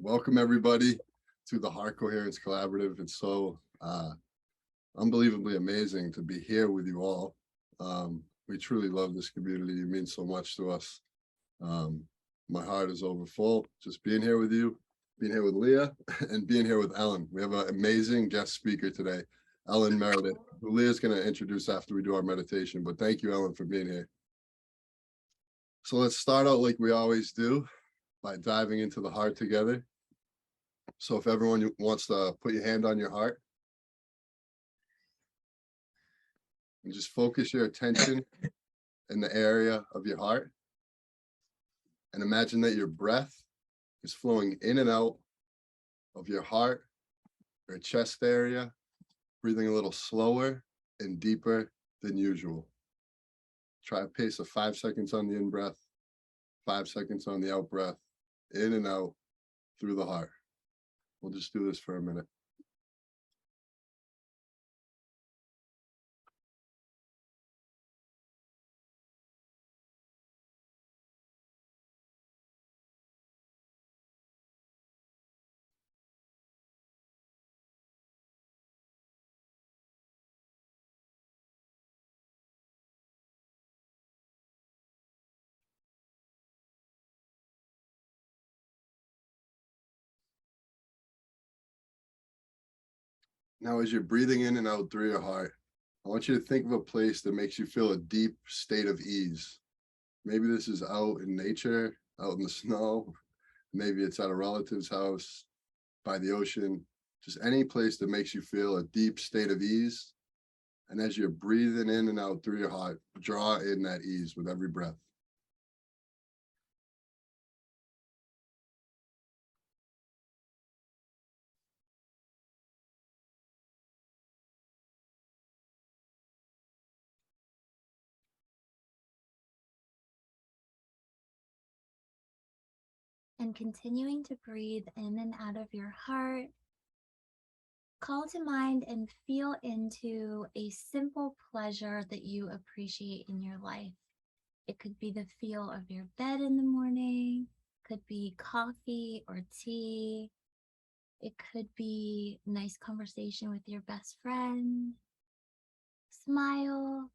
Welcome everybody to the Heart Coherence Collaborative. It's so unbelievably amazing to be here with you all. We truly love this community. It means so much to us. My heart is over full just being here with you, being here with Leah, and being here with Ellen. We have an amazing guest speaker today, Ellen Meredith, who Leah's going to introduce after we do our meditation. But thank you, Ellen, for being here. So let's start out like we always do, by diving into the heart together. So if everyone wants to put your hand on your heart and just focus your attention in the area of your heart, and imagine that your breath is flowing in and out of your heart, your chest area, breathing a little slower and deeper than usual. Try a pace of 5 seconds on the in-breath, 5 seconds on the out-breath, in and out through the heart. We'll just do this for a minute. Now, as you're breathing in and out through your heart, I want you to think of a place that makes you feel a deep state of ease. Maybe this is out in nature, out in the snow. Maybe it's at a relative's house, by the ocean, just any place that makes you feel a deep state of ease. And as you're breathing in and out through your heart, draw in that ease with every breath. And continuing to breathe in and out of your heart, call to mind and feel into a simple pleasure that you appreciate in your life. It could be the feel of your bed in the morning, could be coffee or tea. It could be a nice conversation with your best friend. Smile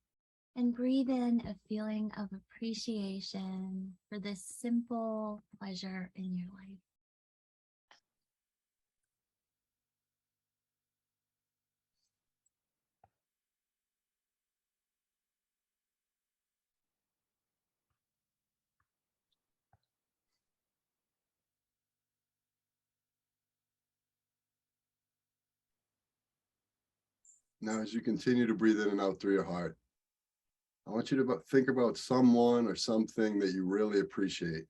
and breathe in a feeling of appreciation for this simple pleasure in your life. Now, as you continue to breathe in and out through your heart, I want you to think about someone or something that you really appreciate.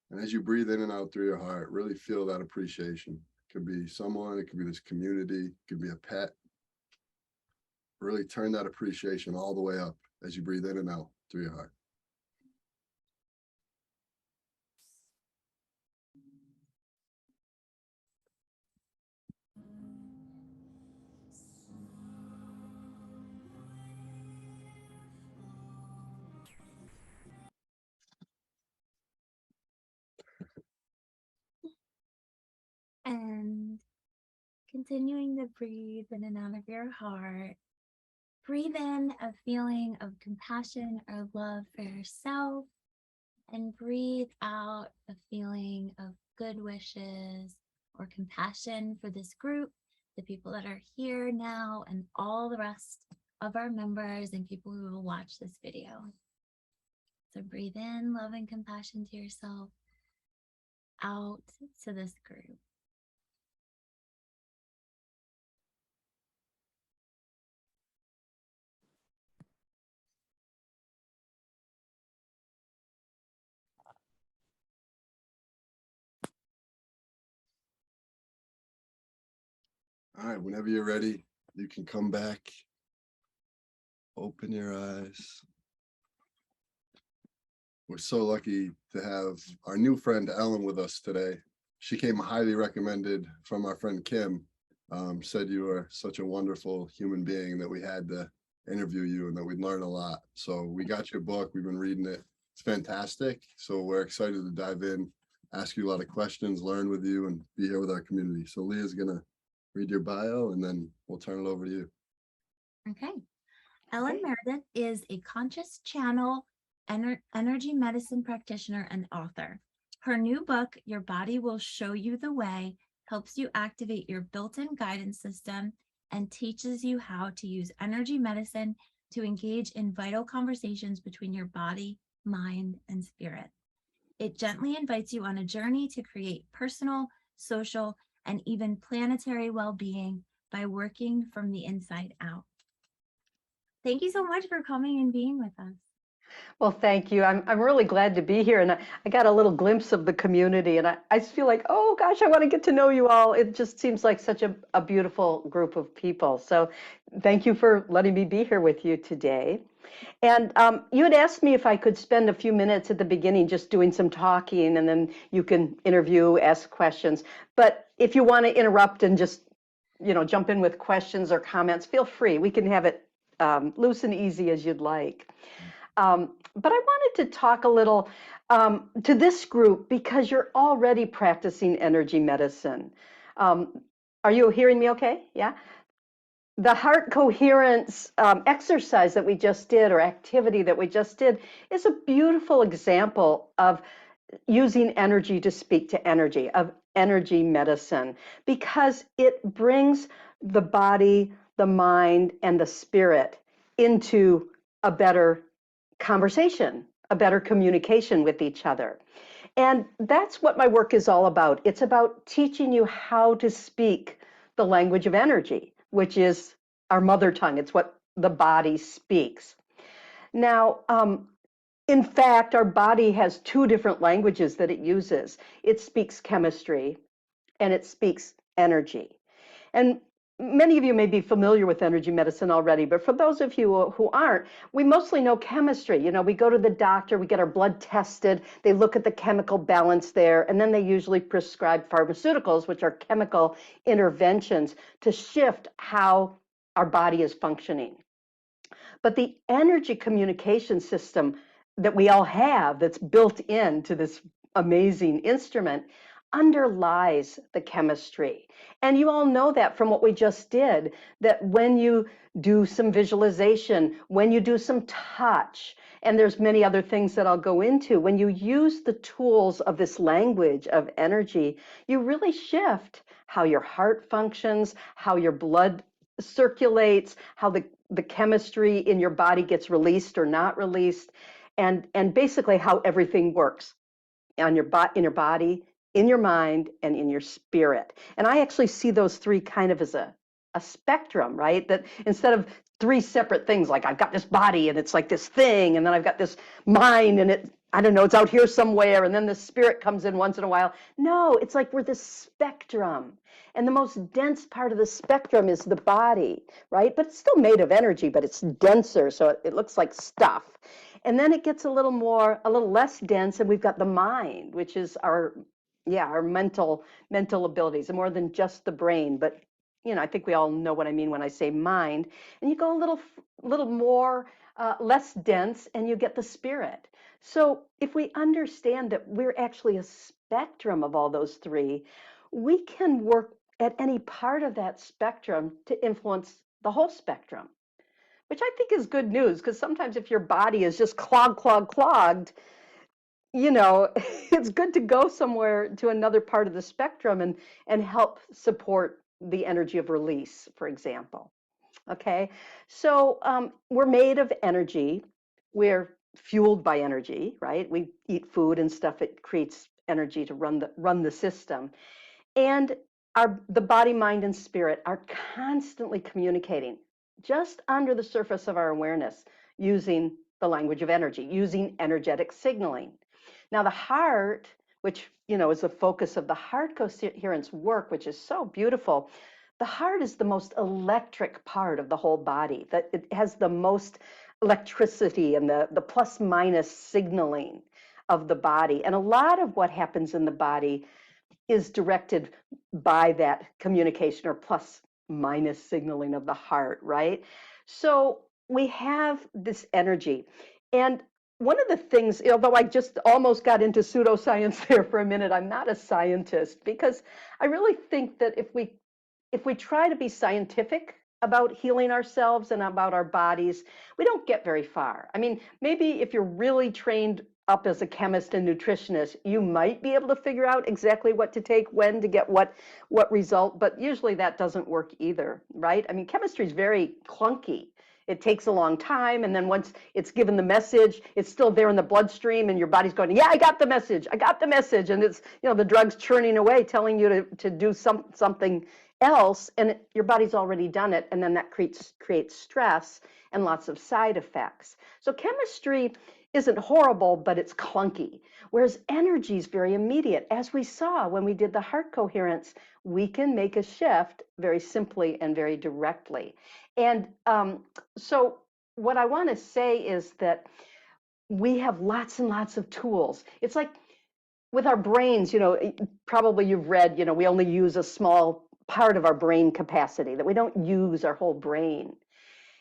And as you breathe in and out through your heart, really feel that appreciation. It could be someone, it could be this community, it could be a pet. Really turn that appreciation all the way up as you breathe in and out through your heart. And continuing to breathe in and out of your heart, breathe in a feeling of compassion or love for yourself, and breathe out a feeling of good wishes or compassion for this group, the people that are here now, and all the rest of our members and people who will watch this video. So breathe in love and compassion to yourself, out to this group. All right, whenever you're ready, you can come back. Open your eyes. We're so lucky to have our new friend Ellen with us today. She came highly recommended from our friend Kim. Said you are such a wonderful human being that we had to interview you and that we'd learn a lot. So we got your book, we've been reading it. It's fantastic. So we're excited to dive in ask you a lot of questions, learn with you, and be here with our community. So Leah's gonna read your bio, and then we'll turn it over to you. Okay. Ellen Meredith is a conscious channel, energy medicine practitioner, and author. Her new book, Your Body Will Show You the Way, helps you activate your built-in guidance system and teaches you how to use energy medicine to engage in vital conversations between your body, mind, and spirit. It gently invites you on a journey to create personal, social, and even planetary well-being by working from the inside out. Thank you so much for coming and being with us. Well, thank you. I'm really glad to be here. And I got a little glimpse of the community. And I feel like, oh, gosh, I want to get to know you all. It just seems like such a beautiful group of people. So thank you for letting me be here with you today. And you had asked me if I could spend a few minutes at the beginning just doing some talking, and then you can interview, ask questions. But if you want to interrupt and just, jump in with questions or comments, feel free. We can have it loose and easy as you'd like. But I wanted to talk a little to this group because you're already practicing energy medicine. Are you hearing me okay? Yeah? The heart coherence exercise that we just did, or activity that we just did, is a beautiful example of using energy to speak to energy, of energy medicine, because it brings the body, the mind, and the spirit into a better conversation, a better communication with each other. And that's what my work is all about. It's about teaching you how to speak the language of energy, which is our mother tongue. It's what the body speaks. Now, in fact, our body has two different languages that it uses. It speaks chemistry and it speaks energy. And many of you may be familiar with energy medicine already, but for those of you who aren't, we mostly know chemistry. We go to the doctor, we get our blood tested, they look at the chemical balance there, and then they usually prescribe pharmaceuticals, which are chemical interventions to shift how our body is functioning. But the energy communication system that we all have that's built into this amazing instrument underlies the chemistry. And you all know that from what we just did, that when you do some visualization, when you do some touch, and there's many other things that I'll go into, when you use the tools of this language of energy, you really shift how your heart functions, how your blood circulates, how the chemistry in your body gets released or not released, and basically how everything works in your body, in your mind, and in your spirit. And I actually see those three kind of as a spectrum, right? That instead of three separate things, like I've got this body and it's like this thing, and then I've got this mind and I don't know, it's out here somewhere, and then the spirit comes in once in a while. No, it's like we're this spectrum. And the most dense part of the spectrum is the body, right? But it's still made of energy, but it's denser, so it looks like stuff. And then it gets a little less dense, and we've got the mind, which is our mental abilities, and more than just the brain. But I think we all know what I mean when I say mind. And you go a little more less dense, and you get the spirit. So if we understand that we're actually a spectrum of all those three, we can work at any part of that spectrum to influence the whole spectrum, which I think is good news, because sometimes if your body is just clogged, it's good to go somewhere to another part of the spectrum and help support the energy of release, for example. Okay, so we're made of energy. We're fueled by energy, right? We eat food and stuff. It creates energy to run the system. And the body, mind, and spirit are constantly communicating just under the surface of our awareness using the language of energy, using energetic signaling. Now, the heart, which is the focus of the heart coherence work, which is so beautiful, the heart is the most electric part of the whole body. That it has the most electricity and the plus minus signaling of the body. And a lot of what happens in the body is directed by that communication or plus minus signaling of the heart, right? So we have this energy. And one of the things, although I just almost got into pseudoscience there for a minute, I'm not a scientist, because I really think that if we try to be scientific about healing ourselves and about our bodies, we don't get very far. I mean, maybe if you're really trained up as a chemist and nutritionist, you might be able to figure out exactly what to take when to get what result, but usually that doesn't work either, right? I mean, chemistry is very clunky. It takes a long time, and then once it's given the message, it's still there in the bloodstream, and your body's going, yeah, I got the message, and it's, the drug's churning away, telling you to do something else, and your body's already done it, and then that creates stress and lots of side effects. So chemistry isn't horrible, but it's clunky, whereas energy is very immediate. As we saw when we did the heart coherence, we can make a shift very simply and very directly. And so what I want to say is that we have lots and lots of tools. It's like with our brains, probably you've read, we only use a small part of our brain capacity, that we don't use our whole brain.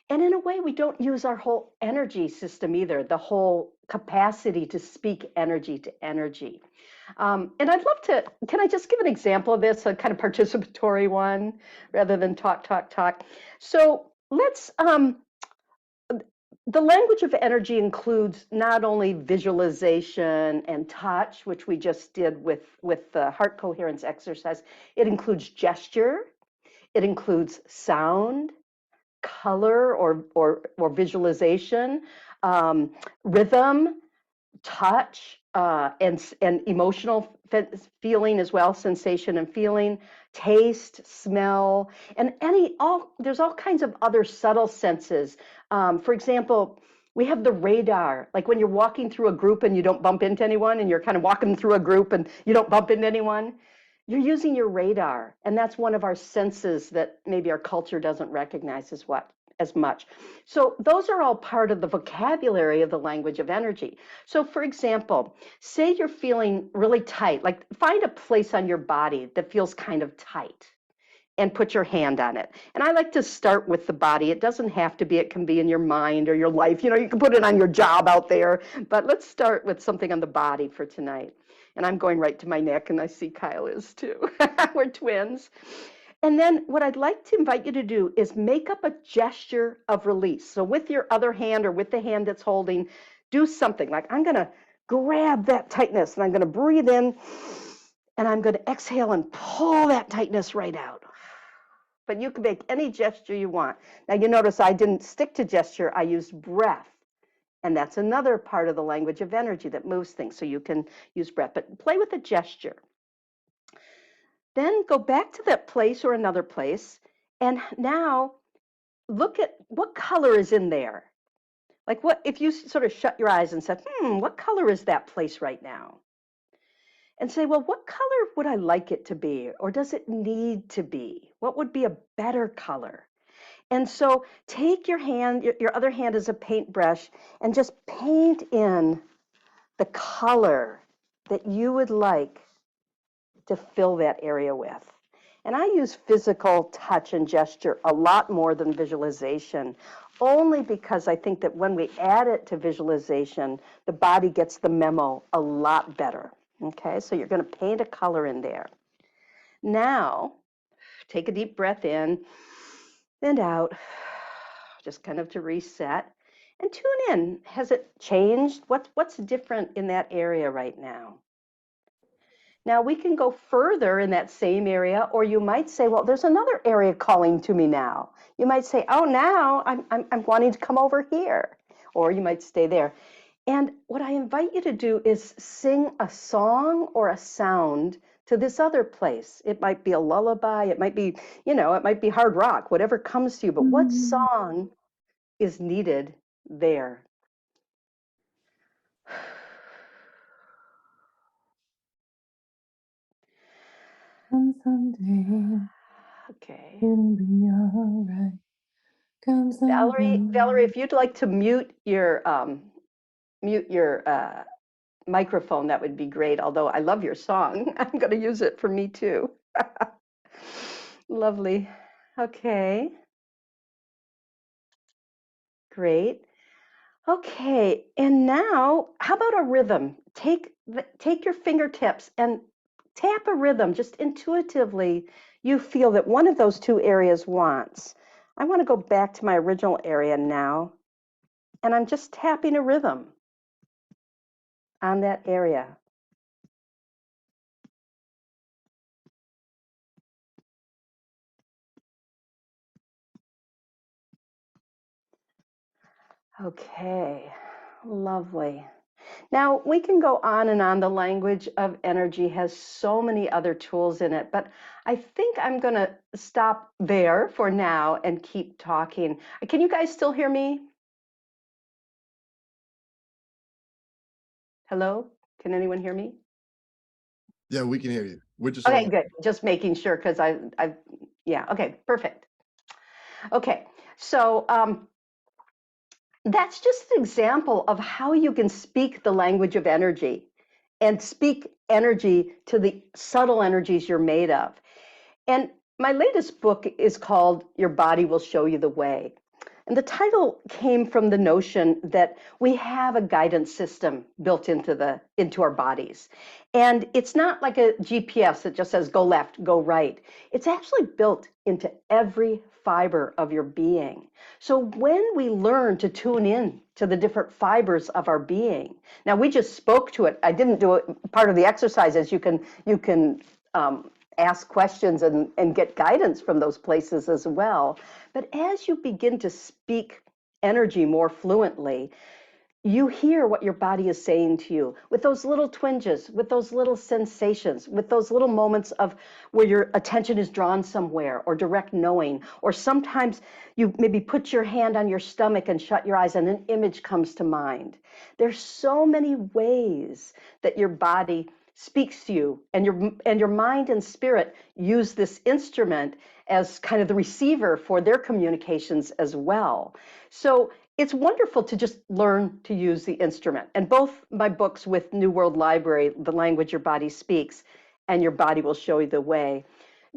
And in a way, we don't use our whole energy system either, the whole capacity to speak energy to energy. And I'd love to, can I just give an example of this, a kind of participatory one, rather than talk. So let's, the language of energy includes not only visualization and touch, which we just did with the heart coherence exercise, it includes gesture, it includes sound, color or visualization, rhythm, touch, and emotional feeling as well, sensation and feeling, taste, smell, and there's all kinds of other subtle senses. For example, we have the radar, like when you're walking through a group and you don't bump into anyone, and you're kind of walking through a group and you don't bump into anyone, you're using your radar, and that's one of our senses that maybe our culture doesn't recognize as much. So those are all part of the vocabulary of the language of energy. So for example, say you're feeling really tight, like find a place on your body that feels kind of tight and put your hand on it. And I like to start with the body. It doesn't have to be, it can be in your mind or your life. You can put it on your job out there, but let's start with something on the body for tonight. And I'm going right to my neck, and I see Kyle is too. We're twins. And then what I'd like to invite you to do is make up a gesture of release. So with your other hand or with the hand that's holding, do something like, I'm going to grab that tightness, and I'm going to breathe in, and I'm going to exhale and pull that tightness right out. But you can make any gesture you want. Now you notice I didn't stick to gesture, I used breath. And that's another part of the language of energy that moves things. So you can use breath, but play with a gesture. Then go back to that place or another place. And now look at what color is in there. Like what, if you sort of shut your eyes and said, what color is that place right now? And say, well, what color would I like it to be? Or does it need to be? What would be a better color? And so take your hand, your other hand is a paintbrush, and just paint in the color that you would like to fill that area with. And I use physical touch and gesture a lot more than visualization, only because I think that when we add it to visualization, the body gets the memo a lot better. Okay, so you're going to paint a color in there. Now, take a deep breath in and out, just kind of to reset, and tune in. Has it changed? What's different in that area right now? Now we can go further in that same area, or you might say, well, there's another area calling to me now. You might say, oh, now I'm wanting to come over here, or you might stay there. And what I invite you to do is sing a song or a sound to this other place. It might be a lullaby, it might be, it might be hard rock, whatever comes to you, but what song is needed there? Someday Okay. it'll be all right. Valerie, if you'd like to mute your microphone, that would be great. Although I love your song, I'm going to use it for me too. Lovely. Okay. Great. Okay, and now how about a rhythm? Take your fingertips and tap a rhythm just intuitively. You feel that one of those two areas wants. I want to go back to my original area now, and I'm just tapping a rhythm on that area. Okay, lovely. Now, we can go on and on. The language of energy has so many other tools in it, but I think I'm going to stop there for now and keep talking. Can you guys still hear me? Hello? Can anyone hear me? Yeah, we can hear you. We're just Okay, all good. Just making sure because yeah, okay, perfect. Okay, so that's just an example of how you can speak the language of energy and speak energy to the subtle energies you're made of. And my latest book is called Your Body Will Show You the Way. And the title came from the notion that we have a guidance system built into our bodies. And it's not like a GPS that just says go left, go right. It's actually built into every fiber of your being. So when we learn to tune in to the different fibers of our being, now we just spoke to it. I didn't do it. Part of the exercise is you can ask questions and get guidance from those places as well. But as you begin to speak energy more fluently, you hear what your body is saying to you with those little twinges, with those little sensations, with those little moments of where your attention is drawn somewhere or direct knowing, or sometimes you maybe put your hand on your stomach and shut your eyes and an image comes to mind. There's so many ways that your body speaks to you, and your mind and spirit use this instrument as kind of the receiver for their communications as well. So it's wonderful to just learn to use the instrument. And both my books with New World Library, The Language Your Body Speaks, and Your Body Will Show You the Way,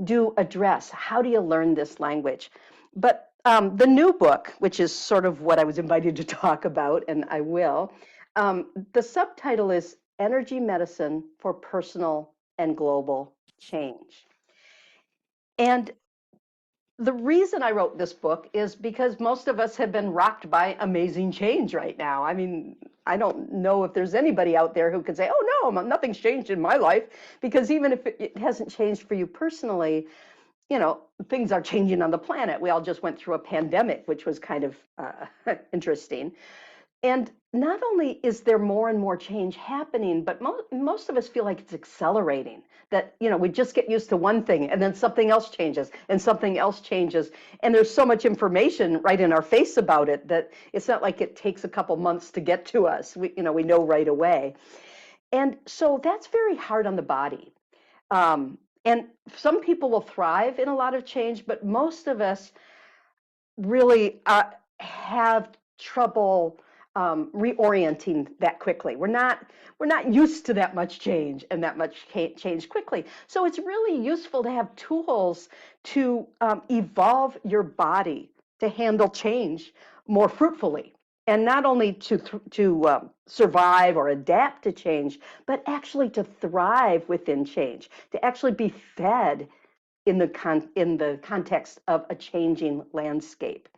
do address how do you learn this language. But the new book, which is sort of what I was invited to talk about, and I will, the subtitle is Energy Medicine for Personal and Global Change. And the reason I wrote this book is because most of us have been rocked by amazing change right now. I mean, I don't know if there's anybody out there who could say, oh no, nothing's changed in my life, because even if it hasn't changed for you personally, things are changing on the planet. We all just went through a pandemic, which was kind of interesting. And not only is there more and more change happening, but most of us feel like it's accelerating, that, we just get used to one thing and then something else changes and something else changes. And there's so much information right in our face about it that it's not like it takes a couple months to get to us. We know right away. And so that's very hard on the body. And some people will thrive in a lot of change, but most of us really have trouble reorienting that quickly. We're not used to that much change and that much change quickly. So it's really useful to have tools to evolve your body to handle change more fruitfully, and not only to survive or adapt to change, but actually to thrive within change, to actually be fed in the context of a changing landscape.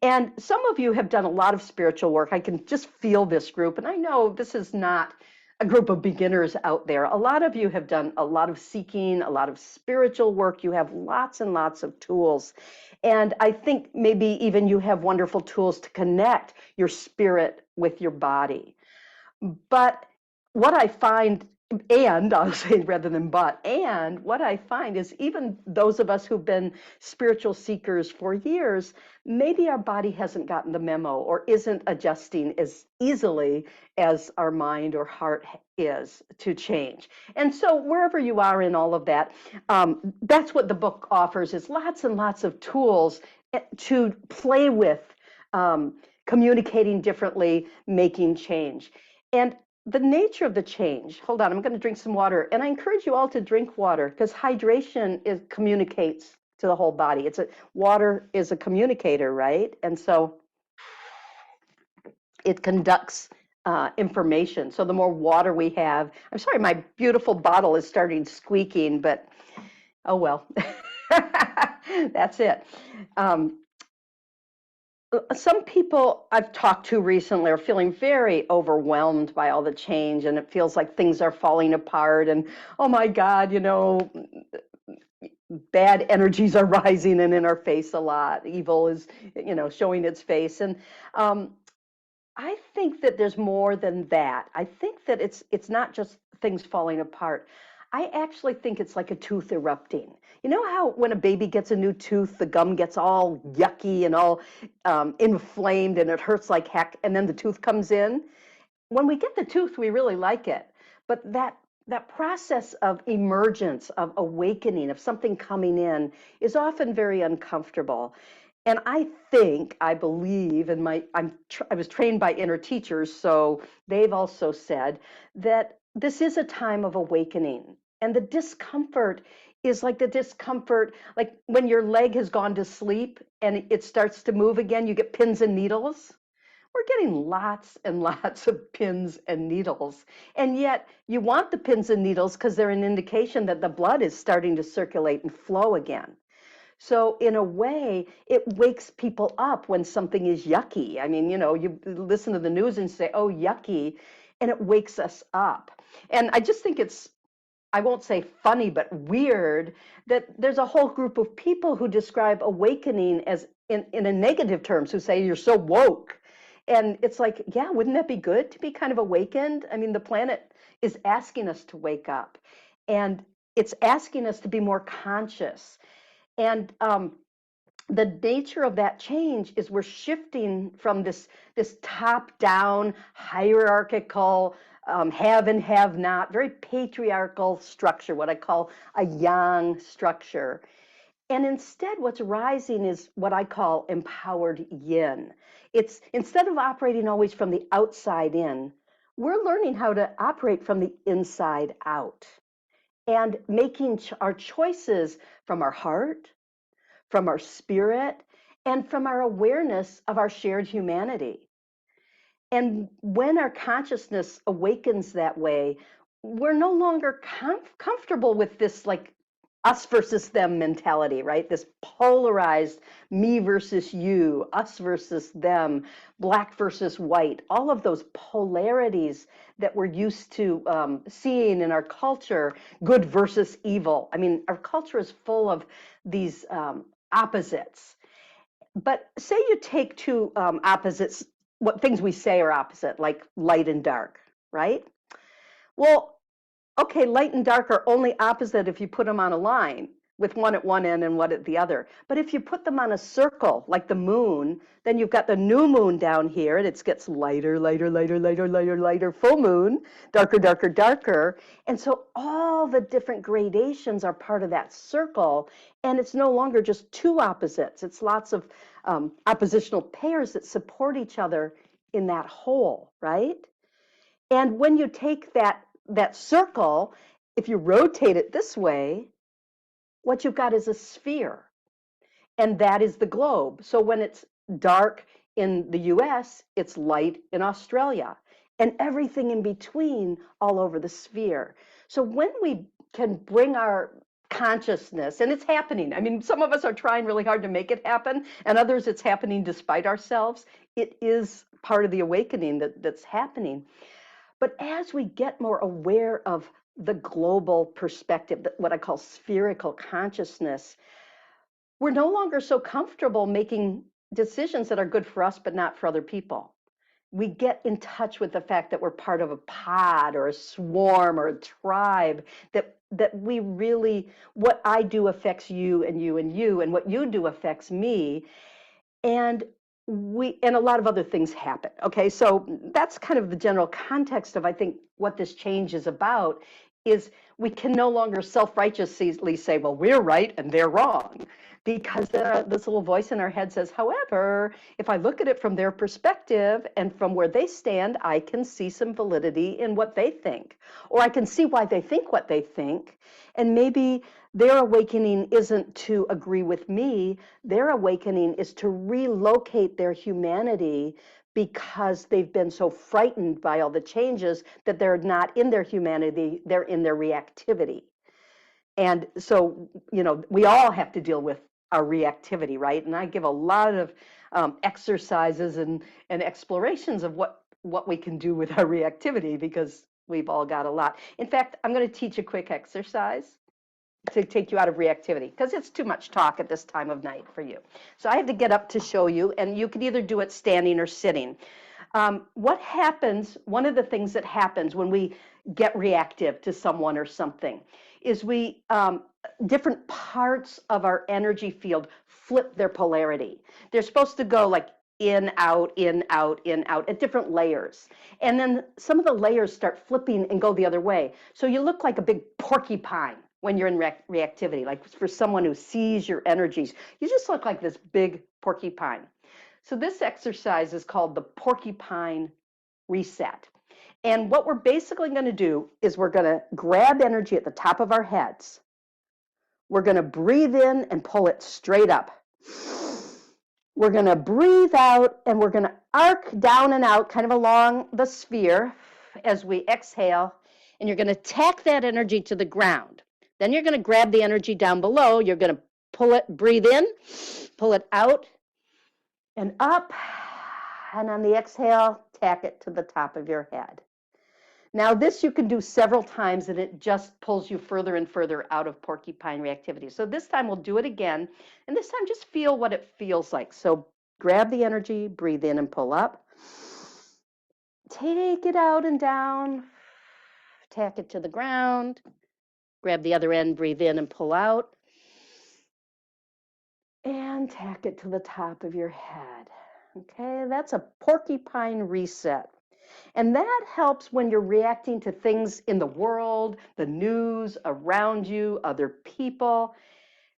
And some of you have done a lot of spiritual work. I can just feel this group, and I know this is not a group of beginners out there. A lot of you have done a lot of seeking, a lot of spiritual work. You have lots and lots of tools. And I think maybe even you have wonderful tools to connect your spirit with your body. But what I find, and I'll say rather than but, and what I find is even those of us who've been spiritual seekers for years, maybe our body hasn't gotten the memo or isn't adjusting as easily as our mind or heart is to change. And so wherever you are in all of that, that's what the book offers, is lots and lots of tools to play with, communicating differently, making change. And the nature of the change, hold on, I'm going to drink some water. And I encourage you all to drink water, because hydration communicates to the whole body. Water is a communicator, right? And so it conducts information. So the more water we have, I'm sorry, my beautiful bottle is starting squeaking, but oh well, that's it. Some people I've talked to recently are feeling very overwhelmed by all the change, and it feels like things are falling apart. And oh my God, bad energies are rising and in our face a lot. Evil is, showing its face. And I think that there's more than that. I think that it's not just things falling apart. I actually think it's like a tooth erupting. You know how when a baby gets a new tooth, the gum gets all yucky and all inflamed and it hurts like heck, and then the tooth comes in? When we get the tooth, we really like it. But that process of emergence, of awakening, of something coming in is often very uncomfortable. And I believe, and I was trained by inner teachers, so they've also said that this is a time of awakening. And the discomfort is like the discomfort, like when your leg has gone to sleep and it starts to move again, you get pins and needles. We're getting lots and lots of pins and needles. And yet you want the pins and needles because they're an indication that the blood is starting to circulate and flow again. So in a way, it wakes people up when something is yucky. I mean, you listen to the news and say, oh, yucky, and it wakes us up. And I just think it's, I won't say funny, but weird that there's a whole group of people who describe awakening as in a negative terms, who say you're so woke. And it's like, yeah, wouldn't that be good to be kind of awakened? I mean, the planet is asking us to wake up, and it's asking us to be more conscious. And the nature of that change is we're shifting from this top-down hierarchical have and have not, very patriarchal structure, what I call a yang structure. And instead, what's rising is what I call empowered yin. It's instead of operating always from the outside in, we're learning how to operate from the inside out and making our choices from our heart, from our spirit, and from our awareness of our shared humanity. And when our consciousness awakens that way, we're no longer comfortable with this like us versus them mentality, right? This polarized me versus you, us versus them, black versus white, all of those polarities that we're used to seeing in our culture, good versus evil. I mean, our culture is full of these opposites. But say you take two opposites, what things we say are opposite, like light and dark, right? Well, okay, light and dark are only opposite if you put them on a line with one at one end and one at the other. But if you put them on a circle, like the moon, then you've got the new moon down here, and it gets lighter, lighter, lighter, lighter, lighter, lighter, full moon, darker, darker, darker. And so all the different gradations are part of that circle, and it's no longer just two opposites. It's lots of oppositional pairs that support each other in that whole, right? And when you take that circle, if you rotate it this way, what you've got is a sphere, and that is the globe. So when it's dark in the US, it's light in Australia, and everything in between all over the sphere. So when we can bring our consciousness, and it's happening. I mean, some of us are trying really hard to make it happen, and others it's happening despite ourselves. It is part of the awakening that's happening. But as we get more aware of the global perspective, what I call spherical consciousness, we're no longer so comfortable making decisions that are good for us but not for other people. We get in touch with the fact that we're part of a pod or a swarm or a tribe, that we really, what I do affects you and you and you, and what you do affects me. And a lot of other things happen. Okay, so that's kind of the general context of, I think, what this change is about, is we can no longer self-righteously say, well, we're right and they're wrong, because this little voice in our head says, however, if I look at it from their perspective and from where they stand, I can see some validity in what they think, or I can see why they think what they think, and maybe their awakening isn't to agree with me. Their awakening is to relocate their humanity because they've been so frightened by all the changes that they're not in their humanity, they're in their reactivity. And so, you know, we all have to deal with our reactivity, right? And I give a lot of exercises and explorations of what we can do with our reactivity, because we've all got a lot. In fact, I'm going to teach a quick exercise to take you out of reactivity, because it's too much talk at this time of night for you. So I have to get up to show you, and you can either do it standing or sitting. What happens, one of the things that happens when we get reactive to someone or something is we, different parts of our energy field flip their polarity. They're supposed to go like in, out, in, out, in, out at different layers. And then some of the layers start flipping and go the other way. So you look like a big porcupine when you're in reactivity. Like for someone who sees your energies, you just look like this big porcupine. So this exercise is called the Porcupine Reset. And what we're basically going to do is we're going to grab energy at the top of our heads. We're going to breathe in and pull it straight up. We're going to breathe out and we're going to arc down and out kind of along the sphere as we exhale. And you're going to tack that energy to the ground. Then you're going to grab the energy down below. You're going to pull it, breathe in, pull it out and up. And on the exhale, tack it to the top of your head. Now this you can do several times and it just pulls you further and further out of porcupine reactivity. So this time we'll do it again, and this time just feel what it feels like. So grab the energy, breathe in and pull up. Take it out and down, tack it to the ground, grab the other end, breathe in and pull out, and tack it to the top of your head. Okay, that's a porcupine reset. And that helps when you're reacting to things in the world, the news around you, other people.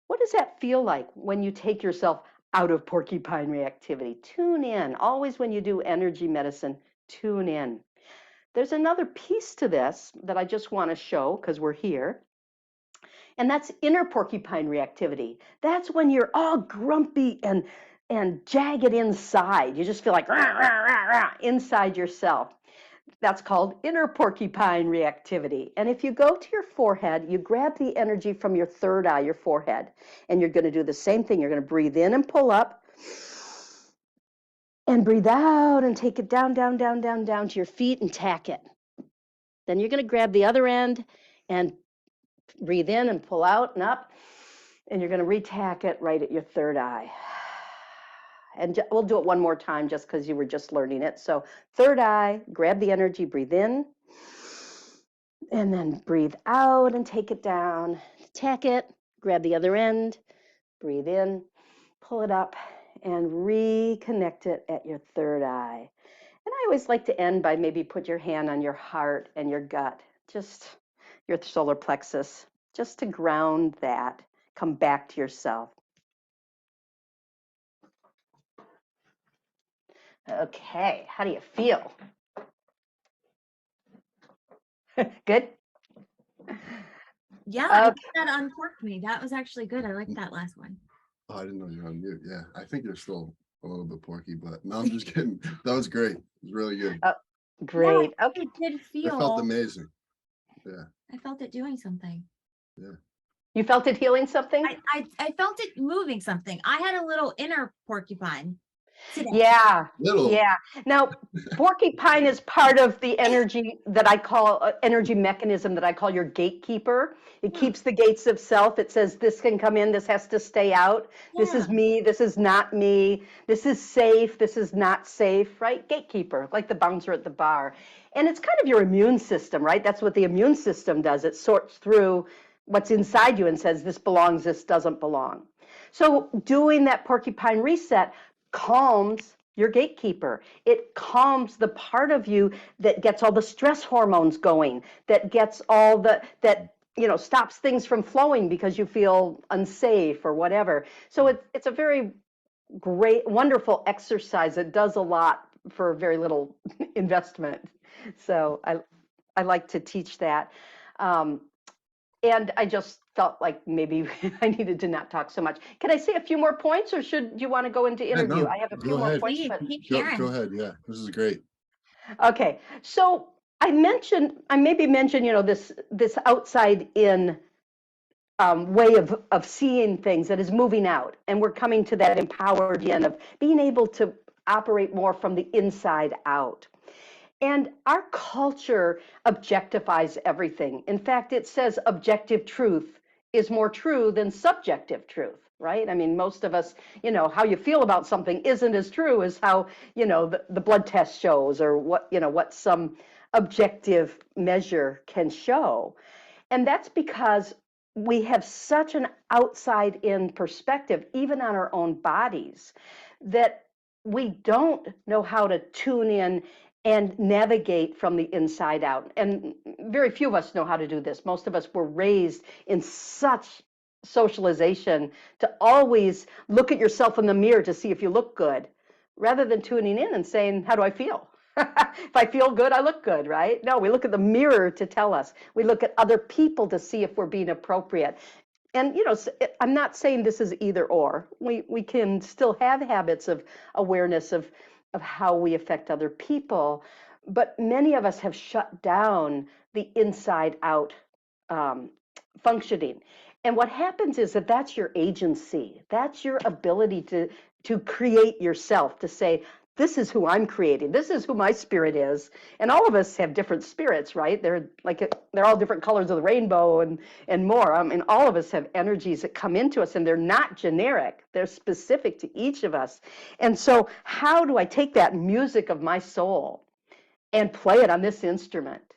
What does that feel like when you take yourself out of porcupine reactivity? Tune in. Always when you do energy medicine, tune in. There's another piece to this that I just want to show because we're here. And that's inner porcupine reactivity. That's when you're all grumpy and jagged inside. You just feel like rah, rah, rah, rah, inside yourself. That's called inner porcupine reactivity. And if you go to your forehead, you grab the energy from your third eye, your forehead, and you're going to do the same thing. You're going to breathe in and pull up, and breathe out and take it down, down, down, down, down to your feet and tack it. Then you're going to grab the other end and breathe in and pull out and up, and you're going to retack it right at your third eye. And we'll do it one more time just because you were just learning it. So third eye, grab the energy, breathe in, and then breathe out and take it down. Tack it, grab the other end, breathe in, pull it up, and reconnect it at your third eye. And I always like to end by maybe put your hand on your heart and your gut, just your solar plexus, just to ground that, come back to yourself. Okay, how do you feel? Good? Yeah, I Okay. think that uncorked me. That was actually good. I like that last one. Oh, I didn't know you were on mute. Yeah, I think you're still a little bit porky, but no, I'm just kidding. That was great. It was really good. Great. Yeah, Okay. it did It feel. felt amazing. Yeah. I felt it doing something. Yeah. You felt it healing something? I felt it moving something. I had a little inner porcupine today. Yeah. Little. Yeah. Now, porcupine is part of the energy that I call energy mechanism that I call your gatekeeper. It keeps the gates of self. It says this can come in, this has to stay out. This is me, this is not me. This is safe, this is not safe, right? Gatekeeper, like the bouncer at the bar. And it's kind of your immune system, right? That's what the immune system does. It sorts through what's inside you and says this belongs, this doesn't belong. So doing that porcupine reset calms your gatekeeper. It calms the part of you that gets all the stress hormones going, that gets all that stops things from flowing because you feel unsafe or whatever. So it's a very great, wonderful exercise. It does a lot for very little investment. So I like to teach that. And I just felt like maybe I needed to not talk so much. Can I say a few more points, or do you want to go into Yeah, interview? no, I have a few go more ahead. points, Please but keep Go sharing. ahead. Yeah, this is great. okay. So I maybe mentioned, this outside in way of seeing things that is moving out, and we're coming to that empowered in of being able to operate more from the inside out. And our culture objectifies everything. In fact, it says objective truth is more true than subjective truth, right? I mean, most of us, how you feel about something isn't as true as how, the blood test shows, or what some objective measure can show. And that's because we have such an outside in perspective, even on our own bodies, that we don't know how to tune in and navigate from the inside out. And very few of us know how to do this. Most of us were raised in such socialization to always look at yourself in the mirror to see if you look good, rather than tuning in and saying, how do I feel? If I feel good, I look good, right? No, we look at the mirror to tell us. We look at other people to see if we're being appropriate. And, I'm not saying this is either or. We can still have habits of awareness of how we affect other people, but many of us have shut down the inside out functioning. And what happens is that's your agency. That's your ability to create yourself, to say, this is who I'm creating. This is who my spirit is. And all of us have different spirits, right? They're all different colors of the rainbow and more. I mean, all of us have energies that come into us, and they're not generic. They're specific to each of us. And so how do I take that music of my soul and play it on this instrument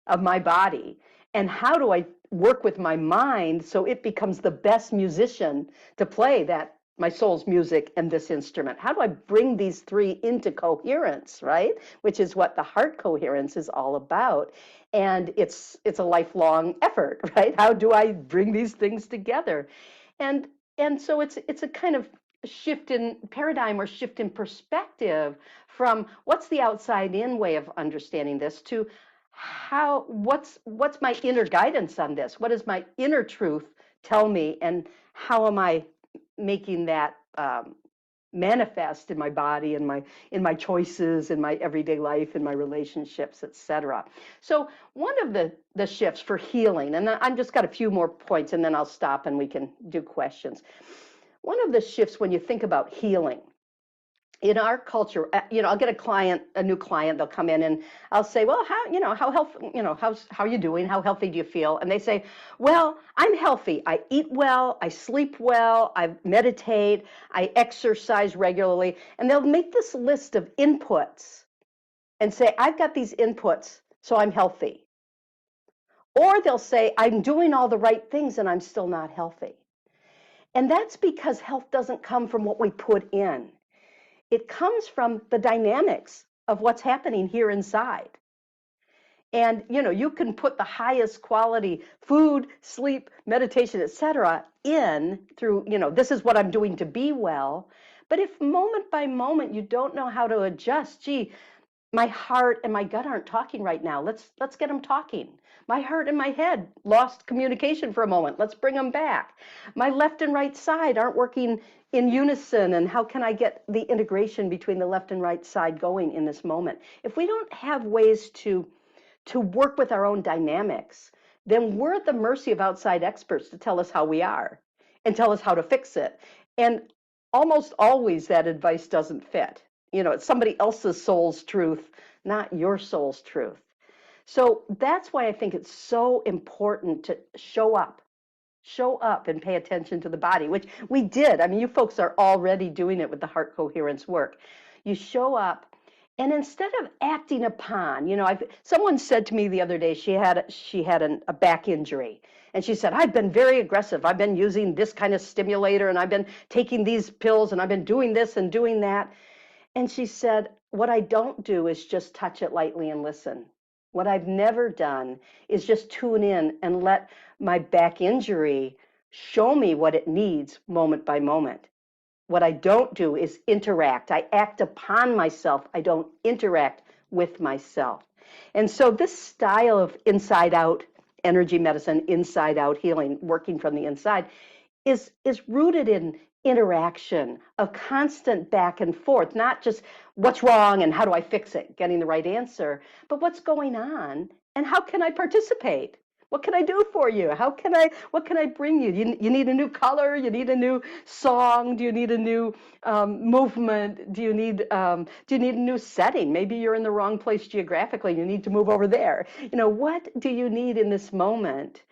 of my body? And how do I work with my mind so it becomes the best musician to play that my soul's music and this instrument? How do I bring these three into coherence, right? Which is what the heart coherence is all about. And it's a lifelong effort, right? How do I bring these things together? And so it's a kind of shift in paradigm, or shift in perspective, from what's the outside in way of understanding this to what's my inner guidance on this? What does my inner truth tell me, and how am I making that manifest in my body, and in my choices, in my everyday life, in my relationships, etc. So one of the shifts for healing, and I'm just got a few more points, and then I'll stop and we can do questions. One of the shifts when you think about healing in our culture, I'll get a new client, they'll come in and I'll say, well, how healthy, how are you doing? How healthy do you feel? And they say, well, I'm healthy. I eat well, I sleep well, I meditate, I exercise regularly. And they'll make this list of inputs and say, I've got these inputs, so I'm healthy. Or they'll say, I'm doing all the right things and I'm still not healthy. And that's because health doesn't come from what we put in. It comes from the dynamics of what's happening here inside. And, you can put the highest quality food, sleep, meditation, etc. in through, this is what I'm doing to be well. But if moment by moment you don't know how to adjust, gee, my heart and my gut aren't talking right now. Let's get them talking. My heart and my head lost communication for a moment. Let's bring them back. My left and right side aren't working in unison, and how can I get the integration between the left and right side going in this moment? If we don't have ways to work with our own dynamics, then we're at the mercy of outside experts to tell us how we are and tell us how to fix it. And almost always that advice doesn't fit. It's somebody else's soul's truth, not your soul's truth. So that's why I think it's so important to show up and pay attention to the body, which we did. I mean, you folks are already doing it with the heart coherence work. You show up, and instead of acting upon, someone said to me the other day, she had a back injury. And she said, I've been very aggressive. I've been using this kind of stimulator, and I've been taking these pills, and I've been doing this and doing that. And she said, what I don't do is just touch it lightly and listen. What I've never done is just tune in and let my back injury show me what it needs moment by moment. What I don't do is interact. I act upon myself. I don't interact with myself. And so this style of inside out energy medicine, inside out healing, working from the inside, is rooted in interaction of constant back and forth, not just what's wrong and how do I fix it, getting the right answer, but what's going on and how can I participate? What can I do for you? What can I bring you? You need a new color? You need a new song? Do you need a new movement? Do you need a new setting? Maybe you're in the wrong place geographically. You need to move over there. What do you need in this moment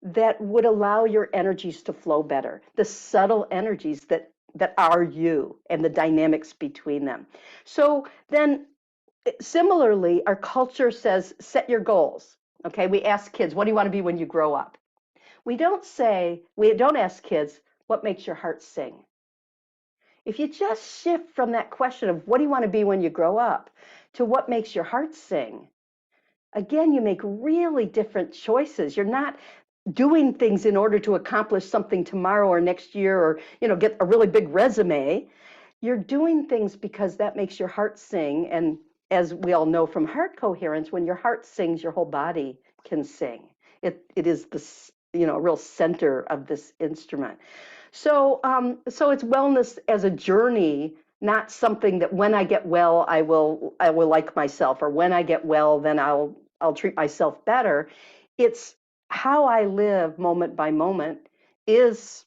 that would allow your energies to flow better? The subtle energies that are you and the dynamics between them. So then similarly, our culture says, set your goals. Okay, we ask kids, what do you want to be when you grow up? We don't ask kids, what makes your heart sing? If you just shift from that question of what do you want to be when you grow up to what makes your heart sing, again, you make really different choices. You're not doing things in order to accomplish something tomorrow or next year or get a really big resume. You're doing things because that makes your heart sing. And as we all know from heart coherence, when your heart sings, your whole body can sing. It is the real center of this instrument. So it's wellness as a journey, not something that when I get well, I will like myself, or when I get well, then I'll treat myself better. It's how I live moment by moment is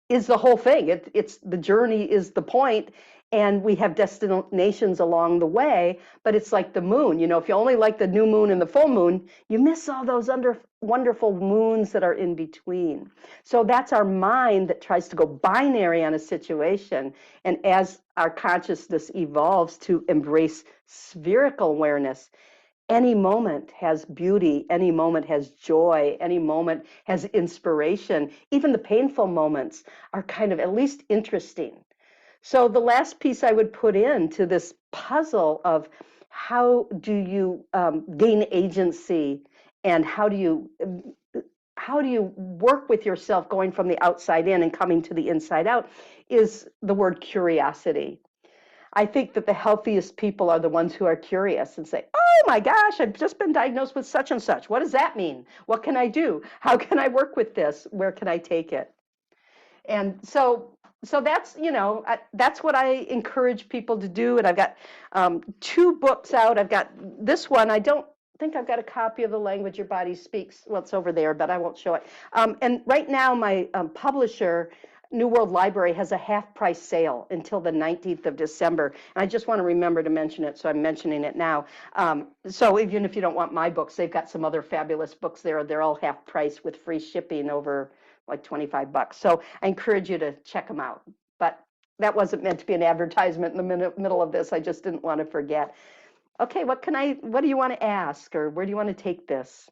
the whole thing. It's the journey is the point, and we have destinations along the way, but it's like the moon. If you only like the new moon and the full moon, you miss all those wonderful moons that are in between. So that's our mind that tries to go binary on a situation, and as our consciousness evolves to embrace spherical awareness, any moment has beauty, any moment has joy, any moment has inspiration. Even the painful moments are kind of at least interesting. So the last piece I would put into this puzzle of how do you gain agency, and how do you work with yourself going from the outside in and coming to the inside out, is the word curiosity. I think that the healthiest people are the ones who are curious and say, oh my gosh, I've just been diagnosed with such and such. What does that mean? What can I do? How can I work with this? Where can I take it? And so that's, that's what I encourage people to do. And I've got 2 books out. I've got this one. I don't think I've got a copy of The Language Your Body Speaks. Well, it's over there, but I won't show it. And right now, my publisher, New World Library, has a half-price sale until the 19th of December. And I just want to remember to mention it, so I'm mentioning it now. So even if you don't want my books, they've got some other fabulous books there. They're all half-price with free shipping over like $25. So I encourage you to check them out. But that wasn't meant to be an advertisement in the middle of this. I just didn't want to forget. Okay, what do you want to ask, or where do you want to take this?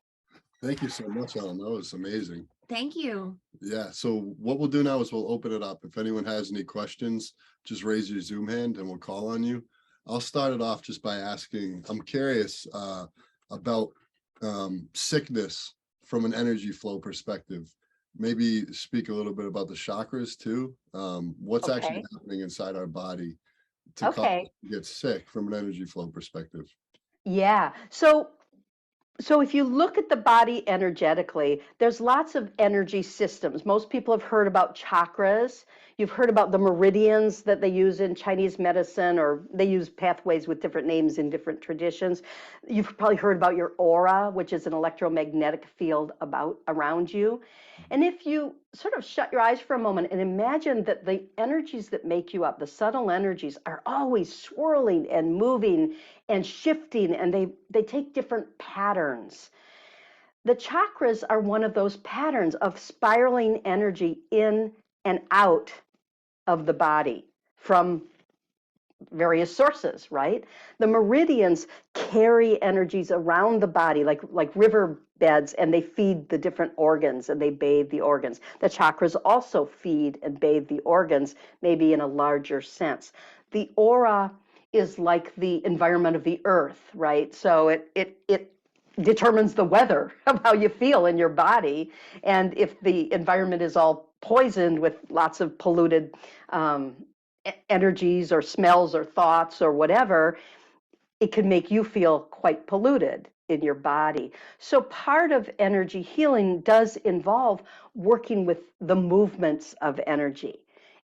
Thank you so much, Ellen. That was amazing. Thank you. Yeah, so what we'll do now is we'll open it up. If anyone has any questions, just raise your Zoom hand and we'll call on you. I'll start it off just by asking, I'm curious about sickness from an energy flow perspective. Maybe speak a little bit about the chakras too. What's actually happening inside our body to cause us to get sick from an energy flow perspective? Yeah, so if you look at the body energetically, there's lots of energy systems. Most people have heard about chakras. You've heard about the meridians that they use in Chinese medicine, or they use pathways with different names in different traditions. You've probably heard about your aura, which is an electromagnetic field around you. And if you sort of shut your eyes for a moment and imagine that the energies that make you up, the subtle energies, are always swirling and moving and shifting, and they take different patterns. The chakras are one of those patterns of spiraling energy in and out of the body from various sources, right? The meridians carry energies around the body like river beds, and they feed the different organs and they bathe the organs. The chakras also feed and bathe the organs, maybe in a larger sense. The aura is like the environment of the earth, right? So it determines the weather of how you feel in your body. And if the environment is all poisoned with lots of polluted energies or smells or thoughts or whatever, it can make you feel quite polluted. in your body. So part of energy healing does involve working with the movements of energy.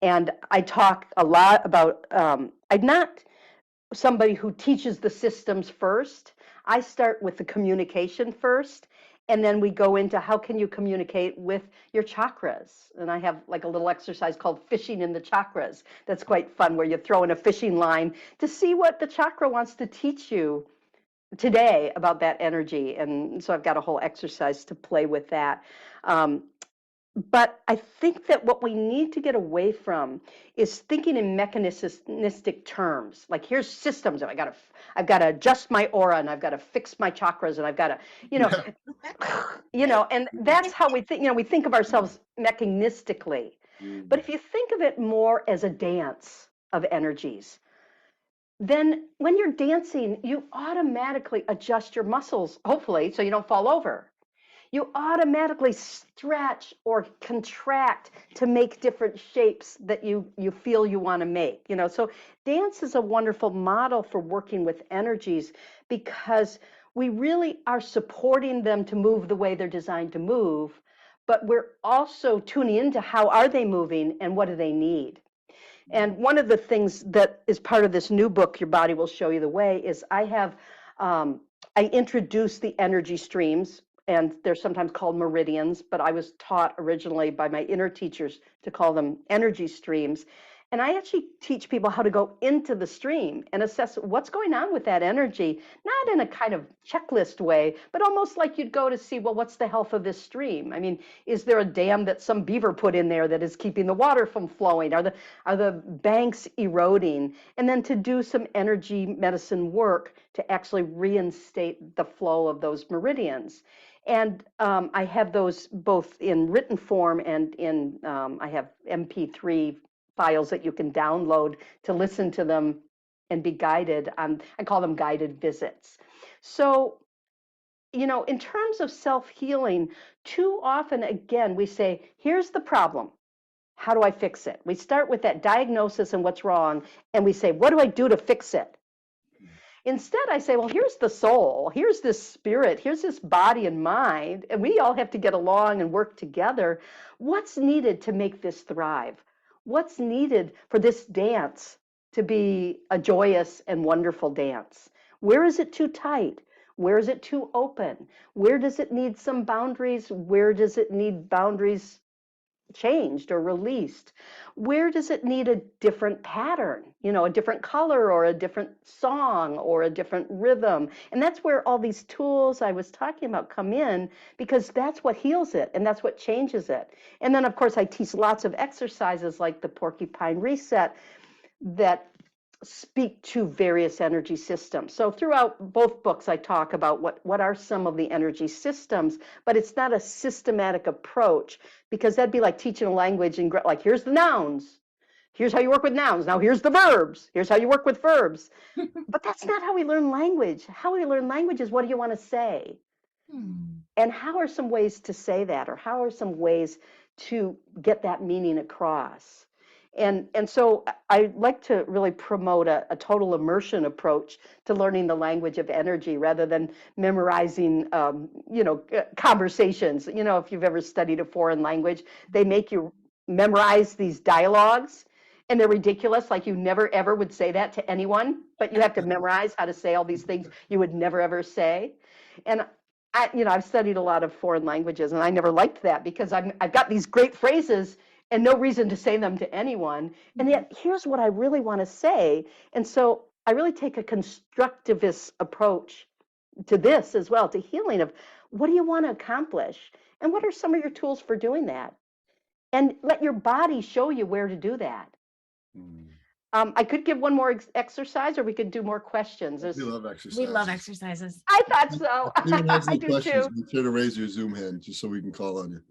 And I talk a lot about, I'm not somebody who teaches the systems first. I start with the communication first, and then we go into how can you communicate with your chakras. And I have like a little exercise called fishing in the chakras. That's quite fun, where you throw in a fishing line to see what the chakra wants to teach you today about that energy. And so I've got a whole exercise to play with that. But I think that what we need to get away from is thinking in mechanistic terms. Like, here's systems. I've got to adjust my aura, and I've got to fix my chakras, and I've got to, and that's how we think. We think of ourselves mechanistically. But if you think of it more as a dance of energies, then when you're dancing, you automatically adjust your muscles, hopefully, so you don't fall over. You automatically stretch or contract to make different shapes that you feel you want to make. So dance is a wonderful model for working with energies, because we really are supporting them to move the way they're designed to move, but we're also tuning into how are they moving and what do they need. And one of the things that is part of this new book, Your Body Will Show You the Way, is I introduce the energy streams, and they're sometimes called meridians, but I was taught originally by my inner teachers to call them energy streams. And I actually teach people how to go into the stream and assess what's going on with that energy, not in a kind of checklist way, but almost like you'd go to see, well, what's the health of this stream? I mean, is there a dam that some beaver put in there that is keeping the water from flowing? Are the banks eroding? And then to do some energy medicine work to actually reinstate the flow of those meridians. And I have those both in written form and in, I have MP3 files that you can download to listen to them and be guided. I call them guided visits. So, in terms of self-healing, too often, again, we say, here's the problem. How do I fix it? We start with that diagnosis and what's wrong, and we say, what do I do to fix it? Instead, I say, well, here's the soul, here's this spirit, here's this body and mind, and we all have to get along and work together. What's needed to make this thrive? What's needed for this dance to be a joyous and wonderful dance? Where is it too tight? Where is it too open? Where does it need some boundaries? Where does it need boundaries changed or released? Where does it need a different pattern, a different color or a different song or a different rhythm? And that's where all these tools I was talking about come in, because that's what heals it and that's what changes it. And then, of course, I teach lots of exercises like the Porcupine Reset that speak to various energy systems. So throughout both books, I talk about what are some of the energy systems, but it's not a systematic approach, because that'd be like teaching a language and like, here's the nouns, here's how you work with nouns, now here's the verbs, here's how you work with verbs. But that's not how we learn language. How we learn language is, what do you want to say? And how are some ways to say that, or how are some ways to get that meaning across? And so I like to really promote a total immersion approach to learning the language of energy, rather than memorizing, conversations. If you've ever studied a foreign language, they make you memorize these dialogues, and they're ridiculous. Like, you never ever would say that to anyone, but you have to memorize how to say all these things you would never ever say. And I've studied a lot of foreign languages, and I never liked that, because I've got these great phrases and no reason to say them to anyone. And yet, here's what I really want to say. And so I really take a constructivist approach to this as well, to healing, of what do you want to accomplish? And what are some of your tools for doing that? And let your body show you where to do that. I could give one more exercise, or we could do more questions. We love exercise. We love exercises. I thought so. Anyone has I any do questions, too. be sure to raise your Zoom hand just so we can call on you.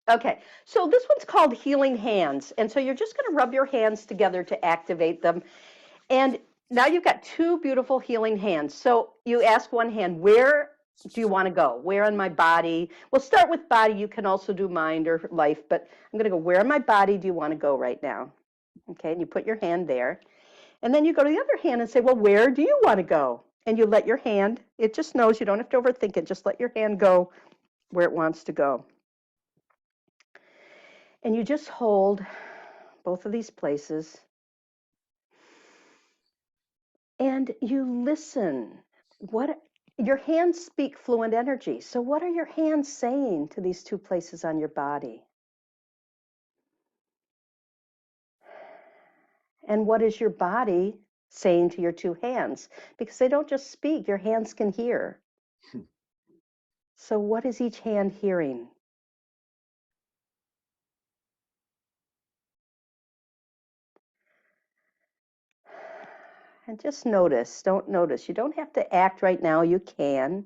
Okay, so this one's called Healing Hands. And so you're just going to rub your hands together to activate them. And now you've got two beautiful healing hands. So you ask one hand, where do you want to go? Where on my body? We'll start with body. You can also do mind or life, but I'm going to go, where on my body do you want to go right now? Okay, and you put your hand there. And then you go to the other hand and say, well, where do you want to go? and you let your hand, it just knows, you don't have to overthink it, just let your hand go where it wants to go. And you just hold both of these places and you listen. What your hands speak fluent energy. So what are your hands saying to these two places on your body? And what is your body saying to your two hands? Because they don't just speak, your hands can hear. So what is each hand hearing? And just notice, don't notice. You don't have to act right now, you can.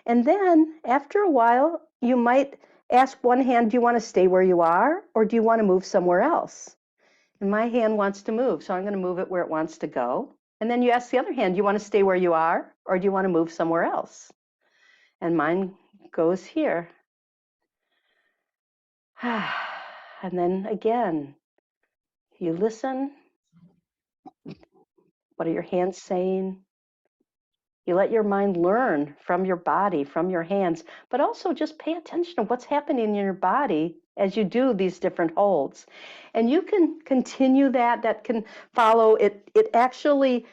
And then after a while, you might ask one hand, do you want to stay where you are or do you want to move somewhere else? And my hand wants to move, so I'm going to move it where it wants to go. And then you ask the other hand, do you want to stay where you are or do you want to move somewhere else? And mine goes here. And then again, you listen. What are your hands saying? You let your mind learn from your body, from your hands, but also just pay attention to what's happening in your body as you do these different holds. And you can continue that. That can follow. It actually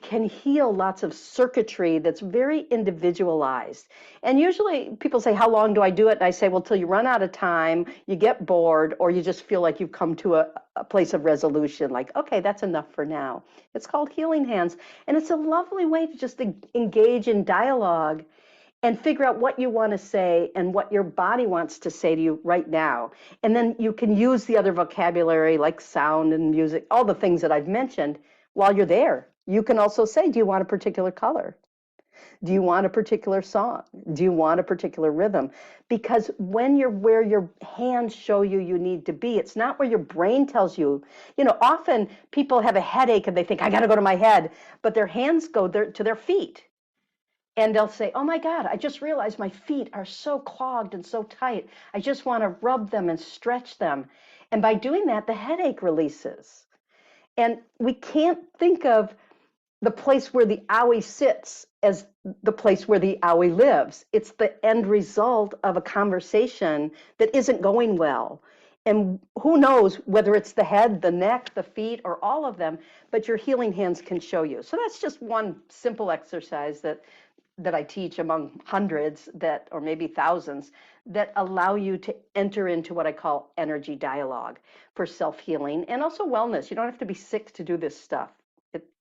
can heal lots of circuitry that's very individualized. And usually people say, how long do I do it? And I say, well, till you run out of time, you get bored, or you just feel like you've come to a place of resolution, like, okay, that's enough for now. It's called Healing Hands. And it's a lovely way to just engage in dialogue and figure out what you want to say and what your body wants to say to you right now. And then you can use the other vocabulary like sound and music, all the things that I've mentioned while you're there. You can also say, do you want a particular color? Do you want a particular song? Do you want a particular rhythm? Because when you're where your hands show you you need to be, it's not where your brain tells you. You know, often people have a headache and they think, I got to go to my head, but their hands go to their feet. And they'll say, oh my God, I just realized my feet are so clogged and so tight. I just want to rub them and stretch them. And by doing that, the headache releases. And we can't think of the place where the owie sits as the place where the owie lives. It's the end result of a conversation that isn't going well. And who knows whether it's the head, the neck, the feet, or all of them, but your healing hands can show you. So that's just one simple exercise that I teach among hundreds that, or maybe thousands, that allow you to enter into what I call energy dialogue for self-healing and also wellness. You don't have to be sick to do this stuff.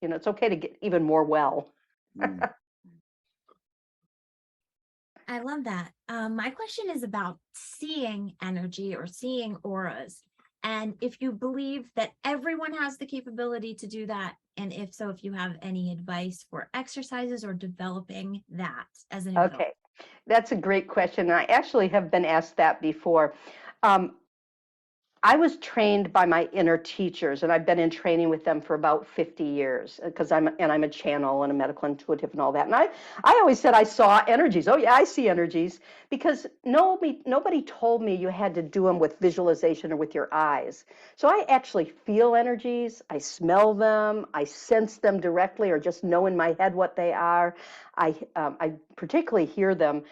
It's okay to get even more well. I love that. My question is about seeing energy or seeing auras. And if you believe that everyone has the capability to do that, and if so, if you have any advice for exercises or developing that as an adult. Okay, that's a great question. I actually have been asked that before. I was trained by my inner teachers, and I've been in training with them for about 50 years because I'm a channel and a medical intuitive and all that. And I always said I saw energies. Oh yeah, I see energies, because nobody told me you had to do them with visualization or with your eyes. So I actually feel energies, I smell them, I sense them directly, or just know in my head what they are. I particularly hear them.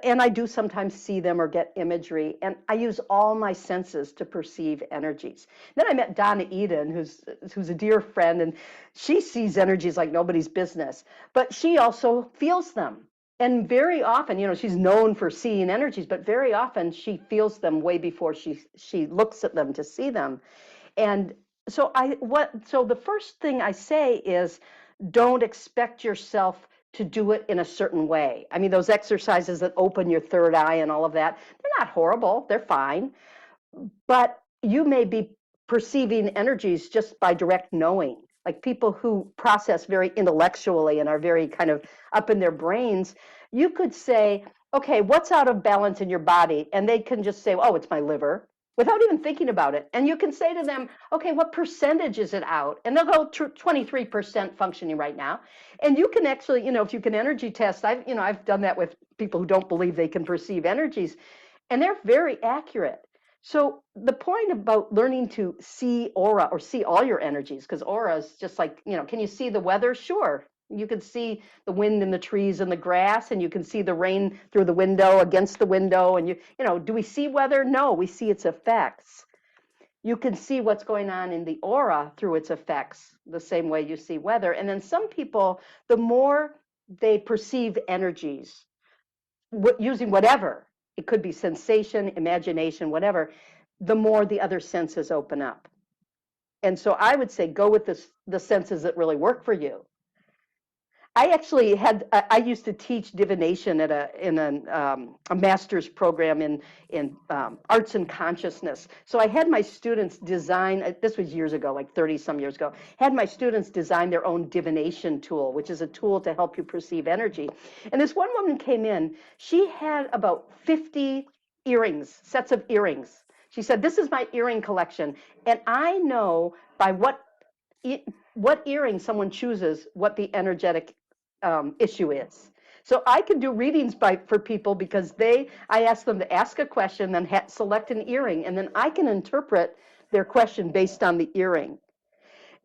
And I do sometimes see them or get imagery, and I use all my senses to perceive energies. Then I met Donna Eden, who's a dear friend, and she sees energies like nobody's business, but she also feels them. And very often, she's known for seeing energies, but very often she feels them way before she looks at them to see them. And so the first thing I say is, don't expect yourself to do it in a certain way. I mean, those exercises that open your third eye and all of that, they're not horrible, they're fine. But you may be perceiving energies just by direct knowing. Like people who process very intellectually and are very kind of up in their brains, you could say, okay, what's out of balance in your body? And they can just say, oh, it's my liver, without even thinking about it. And you can say to them, okay, what percentage is it out? And they'll go 23% functioning right now. And you can actually, if you can energy test, I've done that with people who don't believe they can perceive energies, and they're very accurate. So the point about learning to see aura or see all your energies, because aura is just like, can you see the weather? Sure. You can see the wind in the trees and the grass, and you can see the rain through the window, against the window. And you know, do we see weather? No, we see its effects. You can see what's going on in the aura through its effects, the same way you see weather. And then some people, the more they perceive energies, using whatever, it could be sensation, imagination, whatever, the more the other senses open up. And so I would say go with the senses that really work for you. I actually I used to teach divination at a master's program in arts and consciousness. So I had my students design, this was years ago, like 30 some years ago, had my students design their own divination tool, which is a tool to help you perceive energy. And this one woman came in, she had about 50 earrings, sets of earrings. She said, this is my earring collection. And I know by what earring someone chooses, what the energetic issue is. So I can do readings for people because I ask them to ask a question, then select an earring, and then I can interpret their question based on the earring.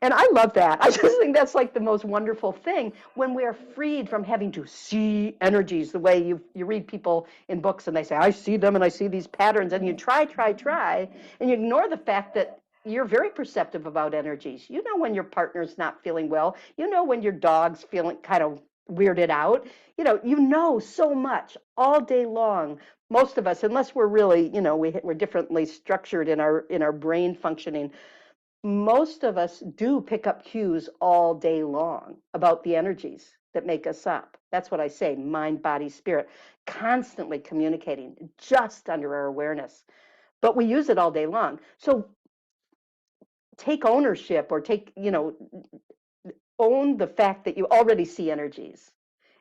And I love that. I just think that's like the most wonderful thing when we are freed from having to see energies the way you read people in books and they say, I see them and I see these patterns, and you try, and you ignore the fact that you're very perceptive about energies. You know when your partner's not feeling well. You know when your dog's feeling kind of weirded out. You know so much all day long. Most of us, unless we're really, we're differently structured in our brain functioning, most of us do pick up cues all day long about the energies that make us up. That's what I say, mind, body, spirit, constantly communicating just under our awareness. But we use it all day long. So take ownership, or own the fact that you already see energies.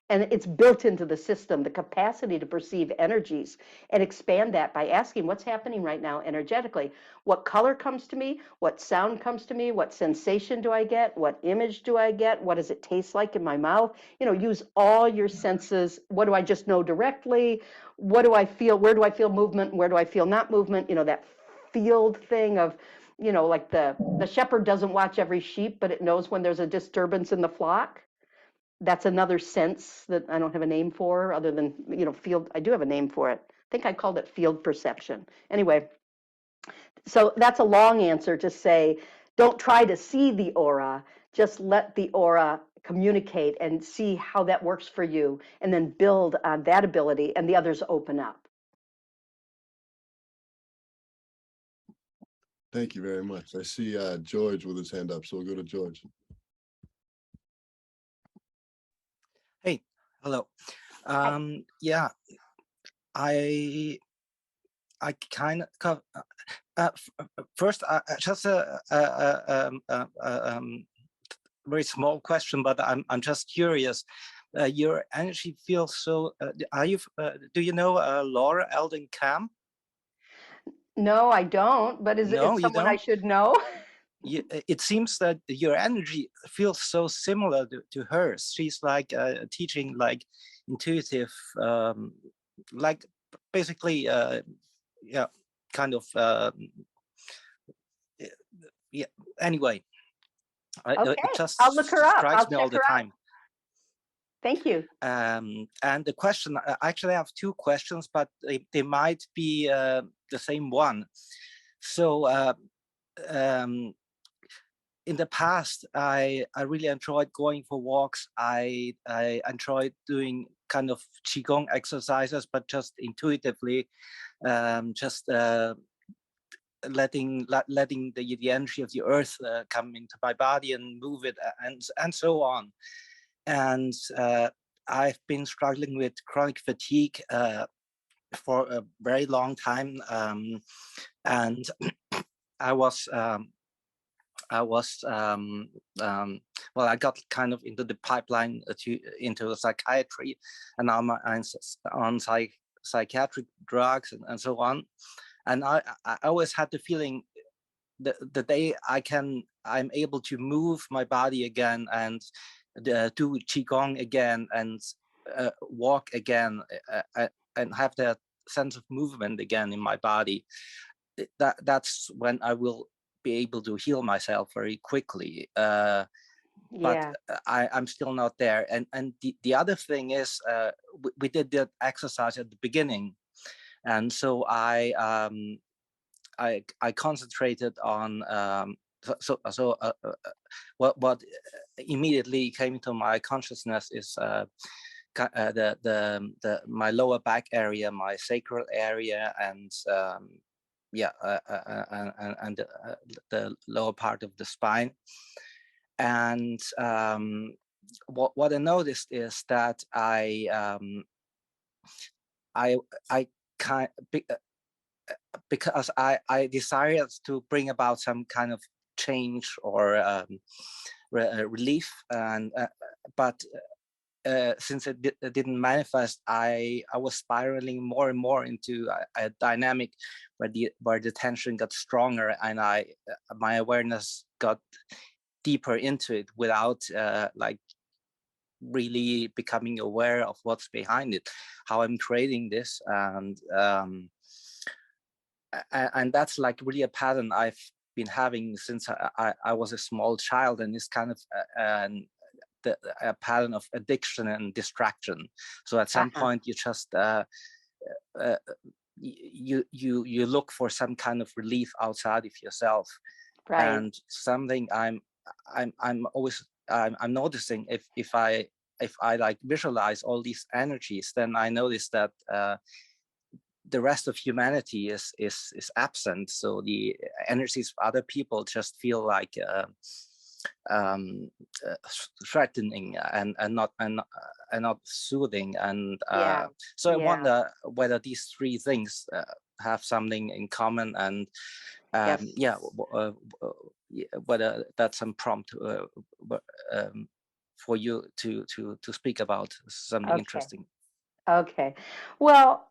And it's built into the system, the capacity to perceive energies, and expand that by asking what's happening right now energetically. What color comes to me? What sound comes to me? What sensation do I get? What image do I get? What does it taste like in my mouth? Use all your senses. What do I just know directly? What do I feel? Where do I feel movement? Where do I feel not movement? That field thing of, like the shepherd doesn't watch every sheep, but it knows when there's a disturbance in the flock. That's another sense that I don't have a name for, other than, field. I do have a name for it. I think I called it field perception. Anyway, so that's a long answer to say, don't try to see the aura, just let the aura communicate and see how that works for you, and then build on that ability, and the others open up. Thank you very much. I see George with his hand up, so we'll go to George. Hey, hello. Yeah, I kind of first just a very small question, but I'm just curious. Your energy feels so. Do you know Laura Eldon Camp? No, I don't. But is it someone I should know? It seems that your energy feels so similar to hers. She's like teaching like intuitive, like basically, yeah, kind of, yeah. Anyway, Okay, it just I'll look her up. strikes me all the time. Thank you. And the question, actually I have two questions, but they might be the same one. So in the past, I really enjoyed going for walks. I enjoyed doing kind of qigong exercises, but just intuitively, just letting the energy of the earth come into my body and move it, and so on. And I've been struggling with chronic fatigue for a very long time, and I got kind of into the pipeline into psychiatry, and now I'm on psychiatric drugs and so on. And I always had the feeling that the day I'm able to move my body again and do qigong again and walk again and have that sense of movement again in my body, that's when I will be able to heal myself very quickly. but Yeah. I'm still not there. And the other thing is, we did that exercise at the beginning, and so I concentrated on what immediately came into my consciousness is my lower back area, my sacral area, and the lower part of the spine. And what I noticed is that I kind because I desired to bring about some kind of change or relief, and but since it didn't manifest, I was spiraling more and more into a dynamic where the tension got stronger, and my awareness got deeper into it without like really becoming aware of what's behind it, how I'm creating this, and that's like really a pattern I've been having since I was a small child, and it's kind of a pattern of addiction and distraction. So at some point you just you look for some kind of relief outside of yourself, Right. and something I'm noticing, if I like visualize all these energies, then I notice that the rest of humanity is absent. So the energies of other people just feel like threatening and not soothing. And so I wonder whether these three things have something in common, and whether that's some prompt for you to speak about something interesting. Okay. Well,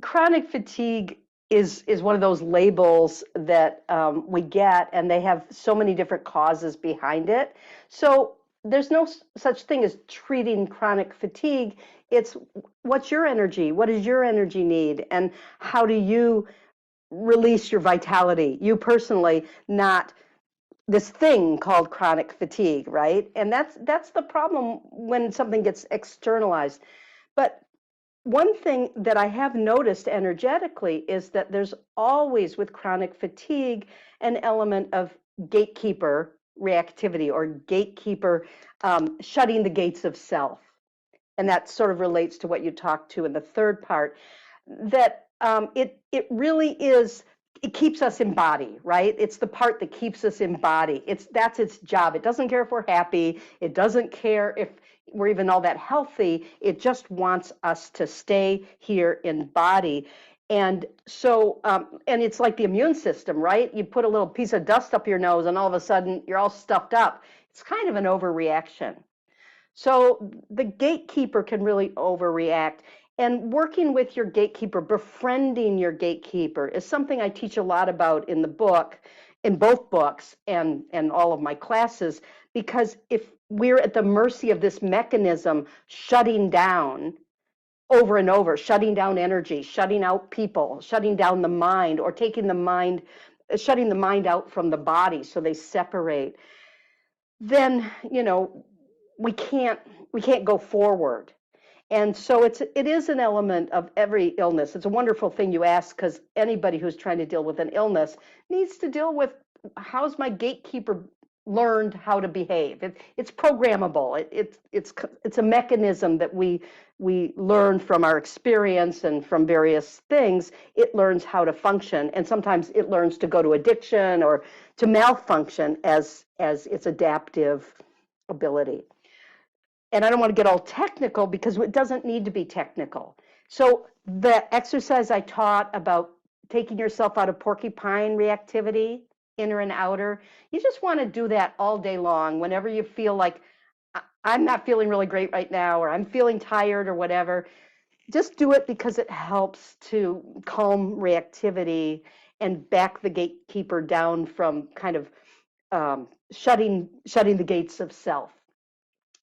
chronic fatigue is one of those labels that we get, and they have so many different causes behind it. So there's no such thing as treating chronic fatigue. It's what's your energy? What does your energy need? And how do you release your vitality? You personally, not this thing called chronic fatigue, right? And that's the problem when something gets externalized. But one thing that I have noticed energetically is that there's always, with chronic fatigue, an element of gatekeeper reactivity, or gatekeeper shutting the gates of self. And that sort of relates to what you talked to in the third part, that it really is, it keeps us in body, right? It's the part that keeps us in body. That's its job. It doesn't care if we're happy. It doesn't care if we're even all that healthy. It just wants us to stay here in body. And so, and it's like the immune system, right? You put a little piece of dust up your nose and all of a sudden you're all stuffed up. It's kind of an overreaction. So the gatekeeper can really overreact. And working with your gatekeeper, befriending your gatekeeper, is something I teach a lot about in the book, in both books and all of my classes, because if we're at the mercy of this mechanism shutting down over and over, shutting down energy, shutting out people, shutting down the mind, or taking the mind, shutting the mind out from the body so they separate, then, you know, we can't go forward. And so it is an element of every illness. It's a wonderful thing you ask, because anybody who's trying to deal with an illness needs to deal with, how's my gatekeeper learned how to behave? It's programmable. It's a mechanism that we learn from our experience and from various things. It learns how to function, and sometimes it learns to go to addiction or to malfunction as its adaptive ability. And I don't want to get all technical, because it doesn't need to be technical. So the exercise I taught about taking yourself out of porcupine reactivity, inner and outer, you just want to do that all day long whenever you feel like, I'm not feeling really great right now, or I'm feeling tired or whatever. Just do it, because it helps to calm reactivity and back the gatekeeper down from kind of shutting the gates of self.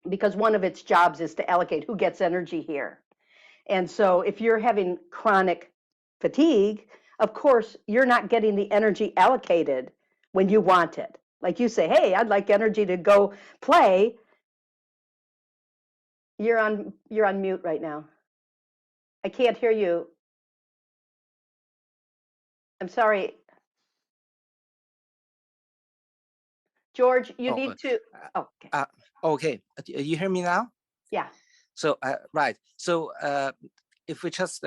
Because one of its jobs is to allocate who gets energy here. And so if you're having chronic fatigue, of course, you're not getting the energy allocated when you want it. Like you say, hey, I'd like energy to go play. You're on mute right now. I can't hear you. I'm sorry. George, you Oh, need to, oh, okay. okay. You hear me now? Yeah. So, right. So if we just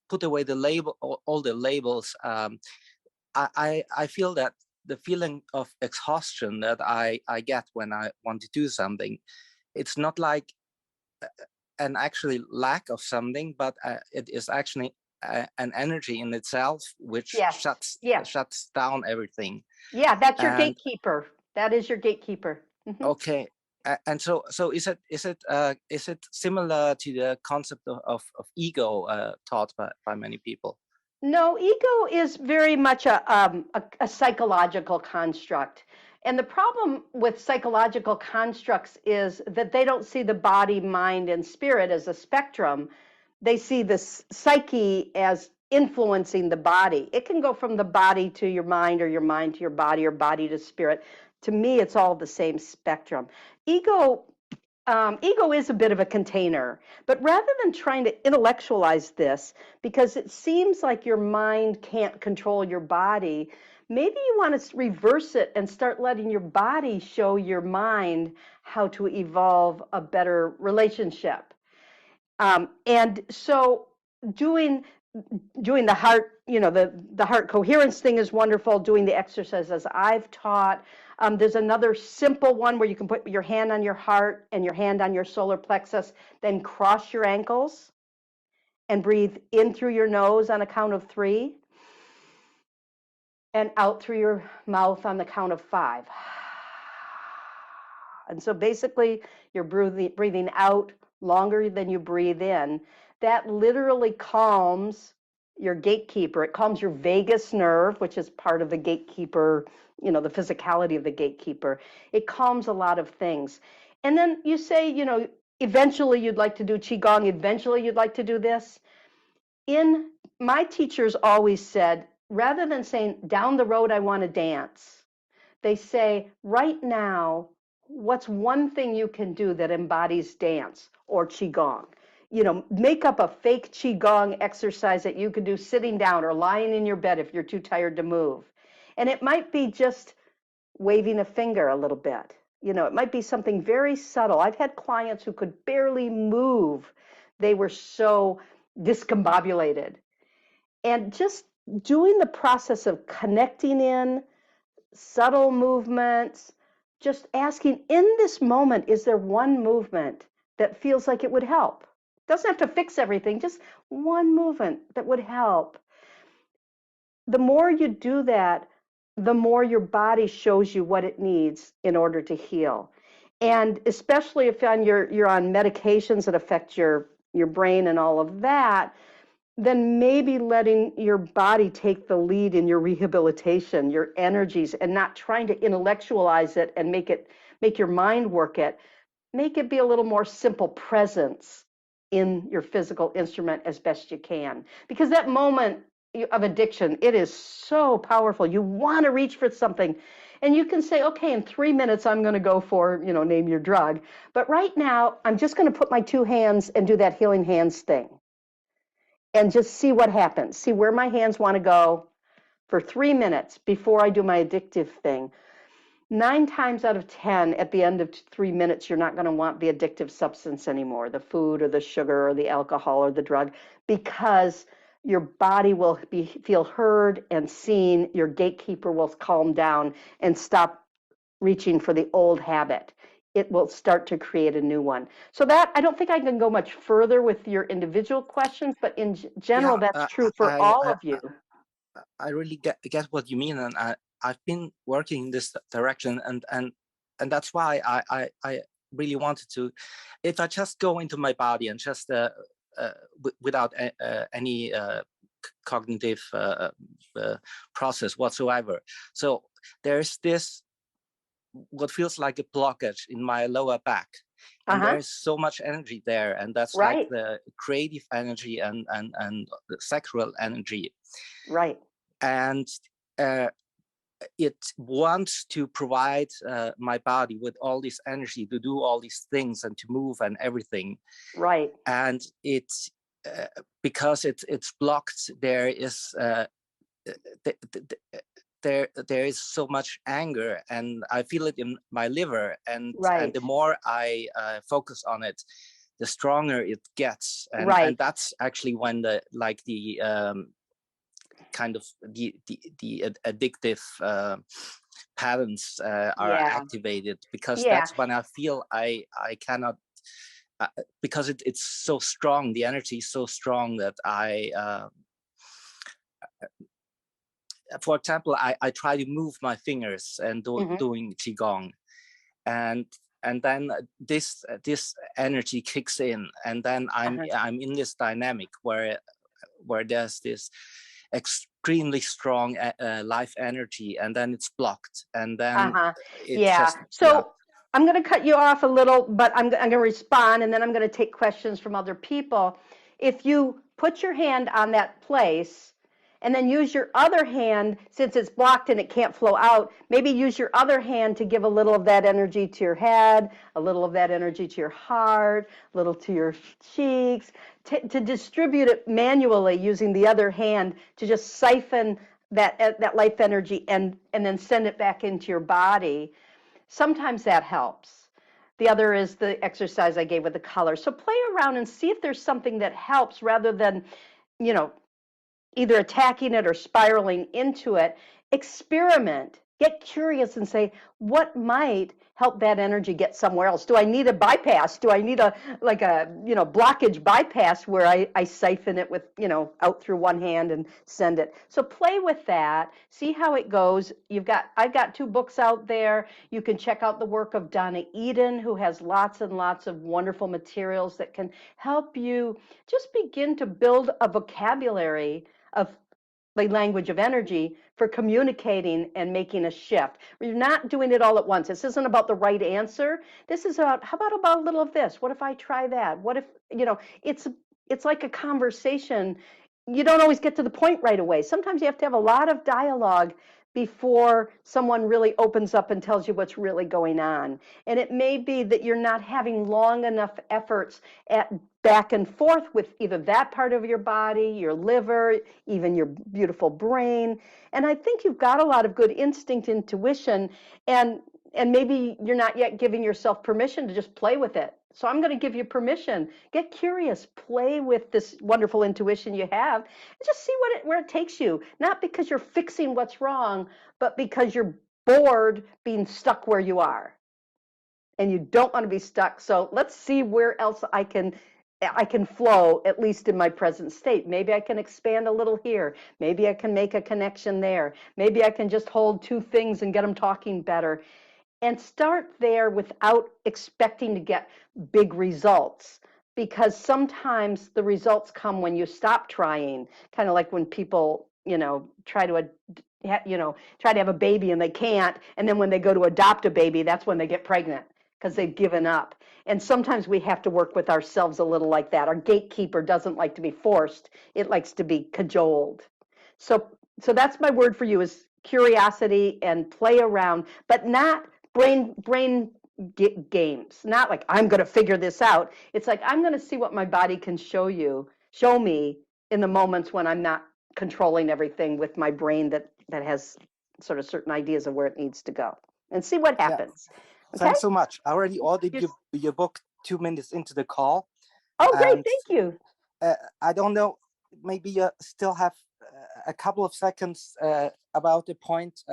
put away the label, all the labels, I feel that the feeling of exhaustion that I get when I want to do something, it's not like an actually lack of something, but it is actually an energy in itself which Yes. shuts down everything. Yeah, that's your And gatekeeper. That is your gatekeeper. okay. And so is it similar to the concept of ego taught by many people? No, ego is very much a psychological construct. And the problem with psychological constructs is that they don't see the body, mind, and spirit as a spectrum. They see the psyche as influencing the body. It can go from the body to your mind, or your mind to your body, or body to spirit. To me, it's all the same spectrum. Ego is a bit of a container, but rather than trying to intellectualize this, because it seems like your mind can't control your body, maybe you want to reverse it and start letting your body show your mind how to evolve a better relationship. And so doing the heart, the heart coherence thing is wonderful. Doing the exercises I've taught. There's another simple one where you can put your hand on your heart and your hand on your solar plexus, then cross your ankles and breathe in through your nose on a count of 3 and out through your mouth on the count of 5. And so basically you're breathing out longer than you breathe in. That literally calms your gatekeeper. It calms your vagus nerve, which is part of the gatekeeper, the physicality of the gatekeeper. It calms a lot of things. And then you say, eventually you'd like to do Qigong, eventually you'd like to do this. My teachers always said, rather than saying, down the road I want to dance, they say, right now, what's one thing you can do that embodies dance or Qigong? Make up a fake Qigong exercise that you could do sitting down or lying in your bed if you're too tired to move. And it might be just waving a finger a little bit. It might be something very subtle. I've had clients who could barely move. They were so discombobulated. And just doing the process of connecting in, subtle movements, just asking, in this moment, is there one movement that feels like it would help? Doesn't have to fix everything, just one movement that would help. The more you do that, the more your body shows you what it needs in order to heal. And especially if you're on medications that affect your brain and all of that, then maybe letting your body take the lead in your rehabilitation, your energies, and not trying to intellectualize it and make your mind work it. Make it be a little more simple presence in your physical instrument as best you can. Because that moment of addiction, it is so powerful. You want to reach for something. And you can say, okay, in 3 minutes, I'm going to go for, name your drug. But right now, I'm just going to put my 2 hands and do that healing hands thing. And just see what happens. See where my hands want to go for 3 minutes before I do my addictive thing. 9 times out of 10, at the end of 3 minutes, you're not going to want the addictive substance anymore, the food or the sugar or the alcohol or the drug, because your body will feel heard and seen. Your gatekeeper will calm down and stop reaching for the old habit. It will start to create a new one. So that, I don't think I can go much further with your individual questions, but in general, that's true for all of you. I really get what you mean, and I've been working in this direction, and that's why I really wanted to. If I just go into my body and just without any cognitive process whatsoever, so there's this what feels like a blockage in my lower back, and there's so much energy there, and that's like the creative energy and the sexual energy, right? And it wants to provide my body with all this energy to do all these things and to move and everything. Right. And it's because it's blocked. There is there is so much anger, and I feel it in my liver. And Right. the more I focus on it, the stronger it gets. And Right. and that's actually when the kind of the addictive patterns are Yeah. activated, because Yeah. that's when I feel I cannot, because it's so strong, the energy is so strong that for example, I try to move my fingers and doing qigong, and then this energy kicks in, and then I'm in this dynamic where there's this extremely strong life energy, and then it's blocked, and then it just So I'm going to cut you off a little, but I'm going to respond, and then I'm going to take questions from other people. If you put your hand on that place and then use your other hand, since it's blocked and it can't flow out, maybe use your other hand to give a little of that energy to your head, a little of that energy to your heart, a little to your cheeks, to distribute it manually using the other hand to just siphon that life energy and then send it back into your body. Sometimes that helps. The other is the exercise I gave with the color. So play around and see if there's something that helps rather than, either attacking it or spiraling into it. Experiment, get curious and say, what might help that energy get somewhere else? Do I need a bypass? Do I need a blockage bypass where I siphon it with, out through one hand and send it? So play with that, see how it goes. I've got 2 books out there. You can check out the work of Donna Eden, who has lots and lots of wonderful materials that can help you just begin to build a vocabulary of the language of energy for communicating and making a shift. You're not doing it all at once. This isn't about the right answer. This is about, how about a little of this? What if I try that? What if, it's like a conversation. You don't always get to the point right away. Sometimes you have to have a lot of dialogue before someone really opens up and tells you what's really going on. And it may be that you're not having long enough efforts at back and forth with either that part of your body, your liver, even your beautiful brain. And I think you've got a lot of good instinct, intuition, and maybe you're not yet giving yourself permission to just play with it. So I'm going to give you permission. Get curious, play with this wonderful intuition you have, and just see where it takes you. Not because you're fixing what's wrong, but because you're bored being stuck where you are. And you don't want to be stuck. So let's see where else I can flow, at least in my present state. Maybe I can expand a little here. Maybe I can make a connection there. Maybe I can just hold 2 things and get them talking better. And start there without expecting to get big results, because sometimes the results come when you stop trying, kind of like when people, try to have a baby and they can't, and then when they go to adopt a baby, that's when they get pregnant because they've given up. And sometimes we have to work with ourselves a little like that. Our gatekeeper doesn't like to be forced. It likes to be cajoled. So that's my word for you, is curiosity and play around, but not brain games. Not like I'm going to figure this out. It's like I'm going to see what my body can show me in the moments when I'm not controlling everything with my brain that has sort of certain ideas of where it needs to go, and see what happens. Okay? Thanks so much. I already ordered your book 2 minutes into the call. Oh, great. Thank you. I don't know, maybe you still have a couple of seconds about the point.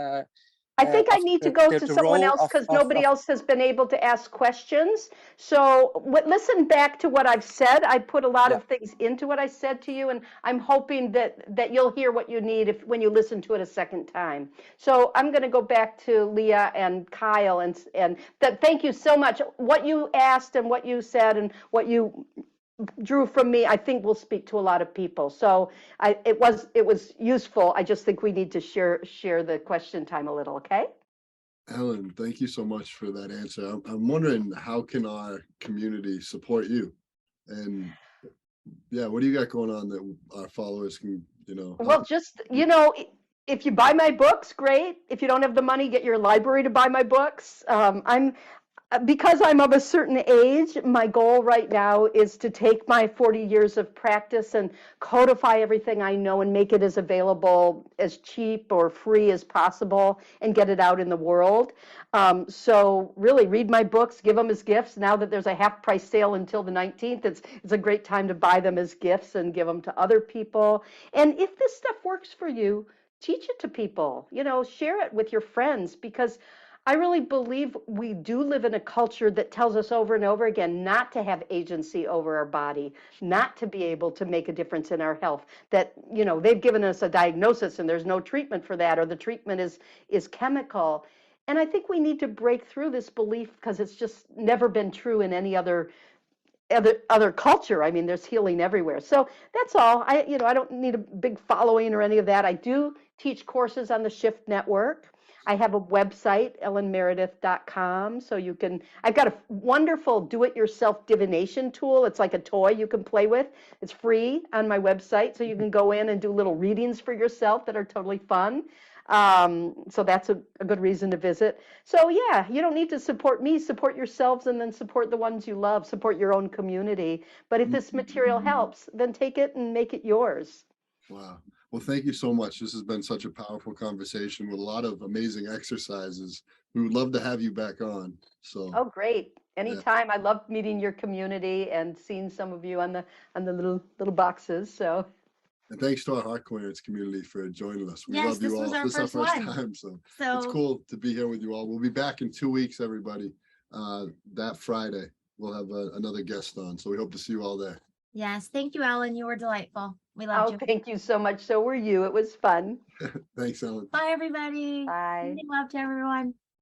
I think I need to go to someone else because nobody else has been able to ask questions. So listen back to what I've said. I put a lot of things into what I said to you, and I'm hoping that you'll hear what you need when you listen to it a second time. So I'm going to go back to Leah and Kyle, and thank you so much. What you asked and what you said and what you drew from me, I think will speak to a lot of people. So it was useful. I just think we need to share the question time a little. Okay. Helen, thank you so much for that answer. I'm wondering, how can our community support you? And what do you got going on that our followers can, Well, just, if you buy my books, great. If you don't have the money, get your library to buy my books. Because I'm of a certain age, my goal right now is to take my 40 years of practice and codify everything I know and make it as available, as cheap or free as possible, and get it out in the world. So really read my books, give them as gifts. Now that there's a half price sale until the 19th, it's a great time to buy them as gifts and give them to other people. And if this stuff works for you, teach it to people, share it with your friends, because I really believe we do live in a culture that tells us over and over again not to have agency over our body, not to be able to make a difference in our health, that, they've given us a diagnosis and there's no treatment for that, or the treatment is chemical. And I think we need to break through this belief, because it's just never been true in any other culture. I mean, there's healing everywhere. So that's all. I don't need a big following or any of that. I do teach courses on the Shift Network. I have a website, ellenmeredith.com. So I've got a wonderful do-it-yourself divination tool. It's like a toy you can play with. It's free on my website. So you can go in and do little readings for yourself that are totally fun. So that's a good reason to visit. So yeah, you don't need to support me, support yourselves, and then support the ones you love, support your own community. But if this material helps, then take it and make it yours. Wow. Well, thank you so much. This has been such a powerful conversation with a lot of amazing exercises. We would love to have you back on. So. Oh, great. Anytime. Yeah. I love meeting your community and seeing some of you on the little boxes. So. And thanks to our Heart Coherence community for joining us. We yes, love you all. This is our first time, so it's cool to be here with you all. We'll be back in 2 weeks, everybody. That Friday, we'll have another guest on. So we hope to see you all there. Yes, thank you, Ellen. You were delightful. We loved you. Thank you so much. So were you. It was fun. Thanks, Ellen. Bye, everybody. Bye. Love to everyone.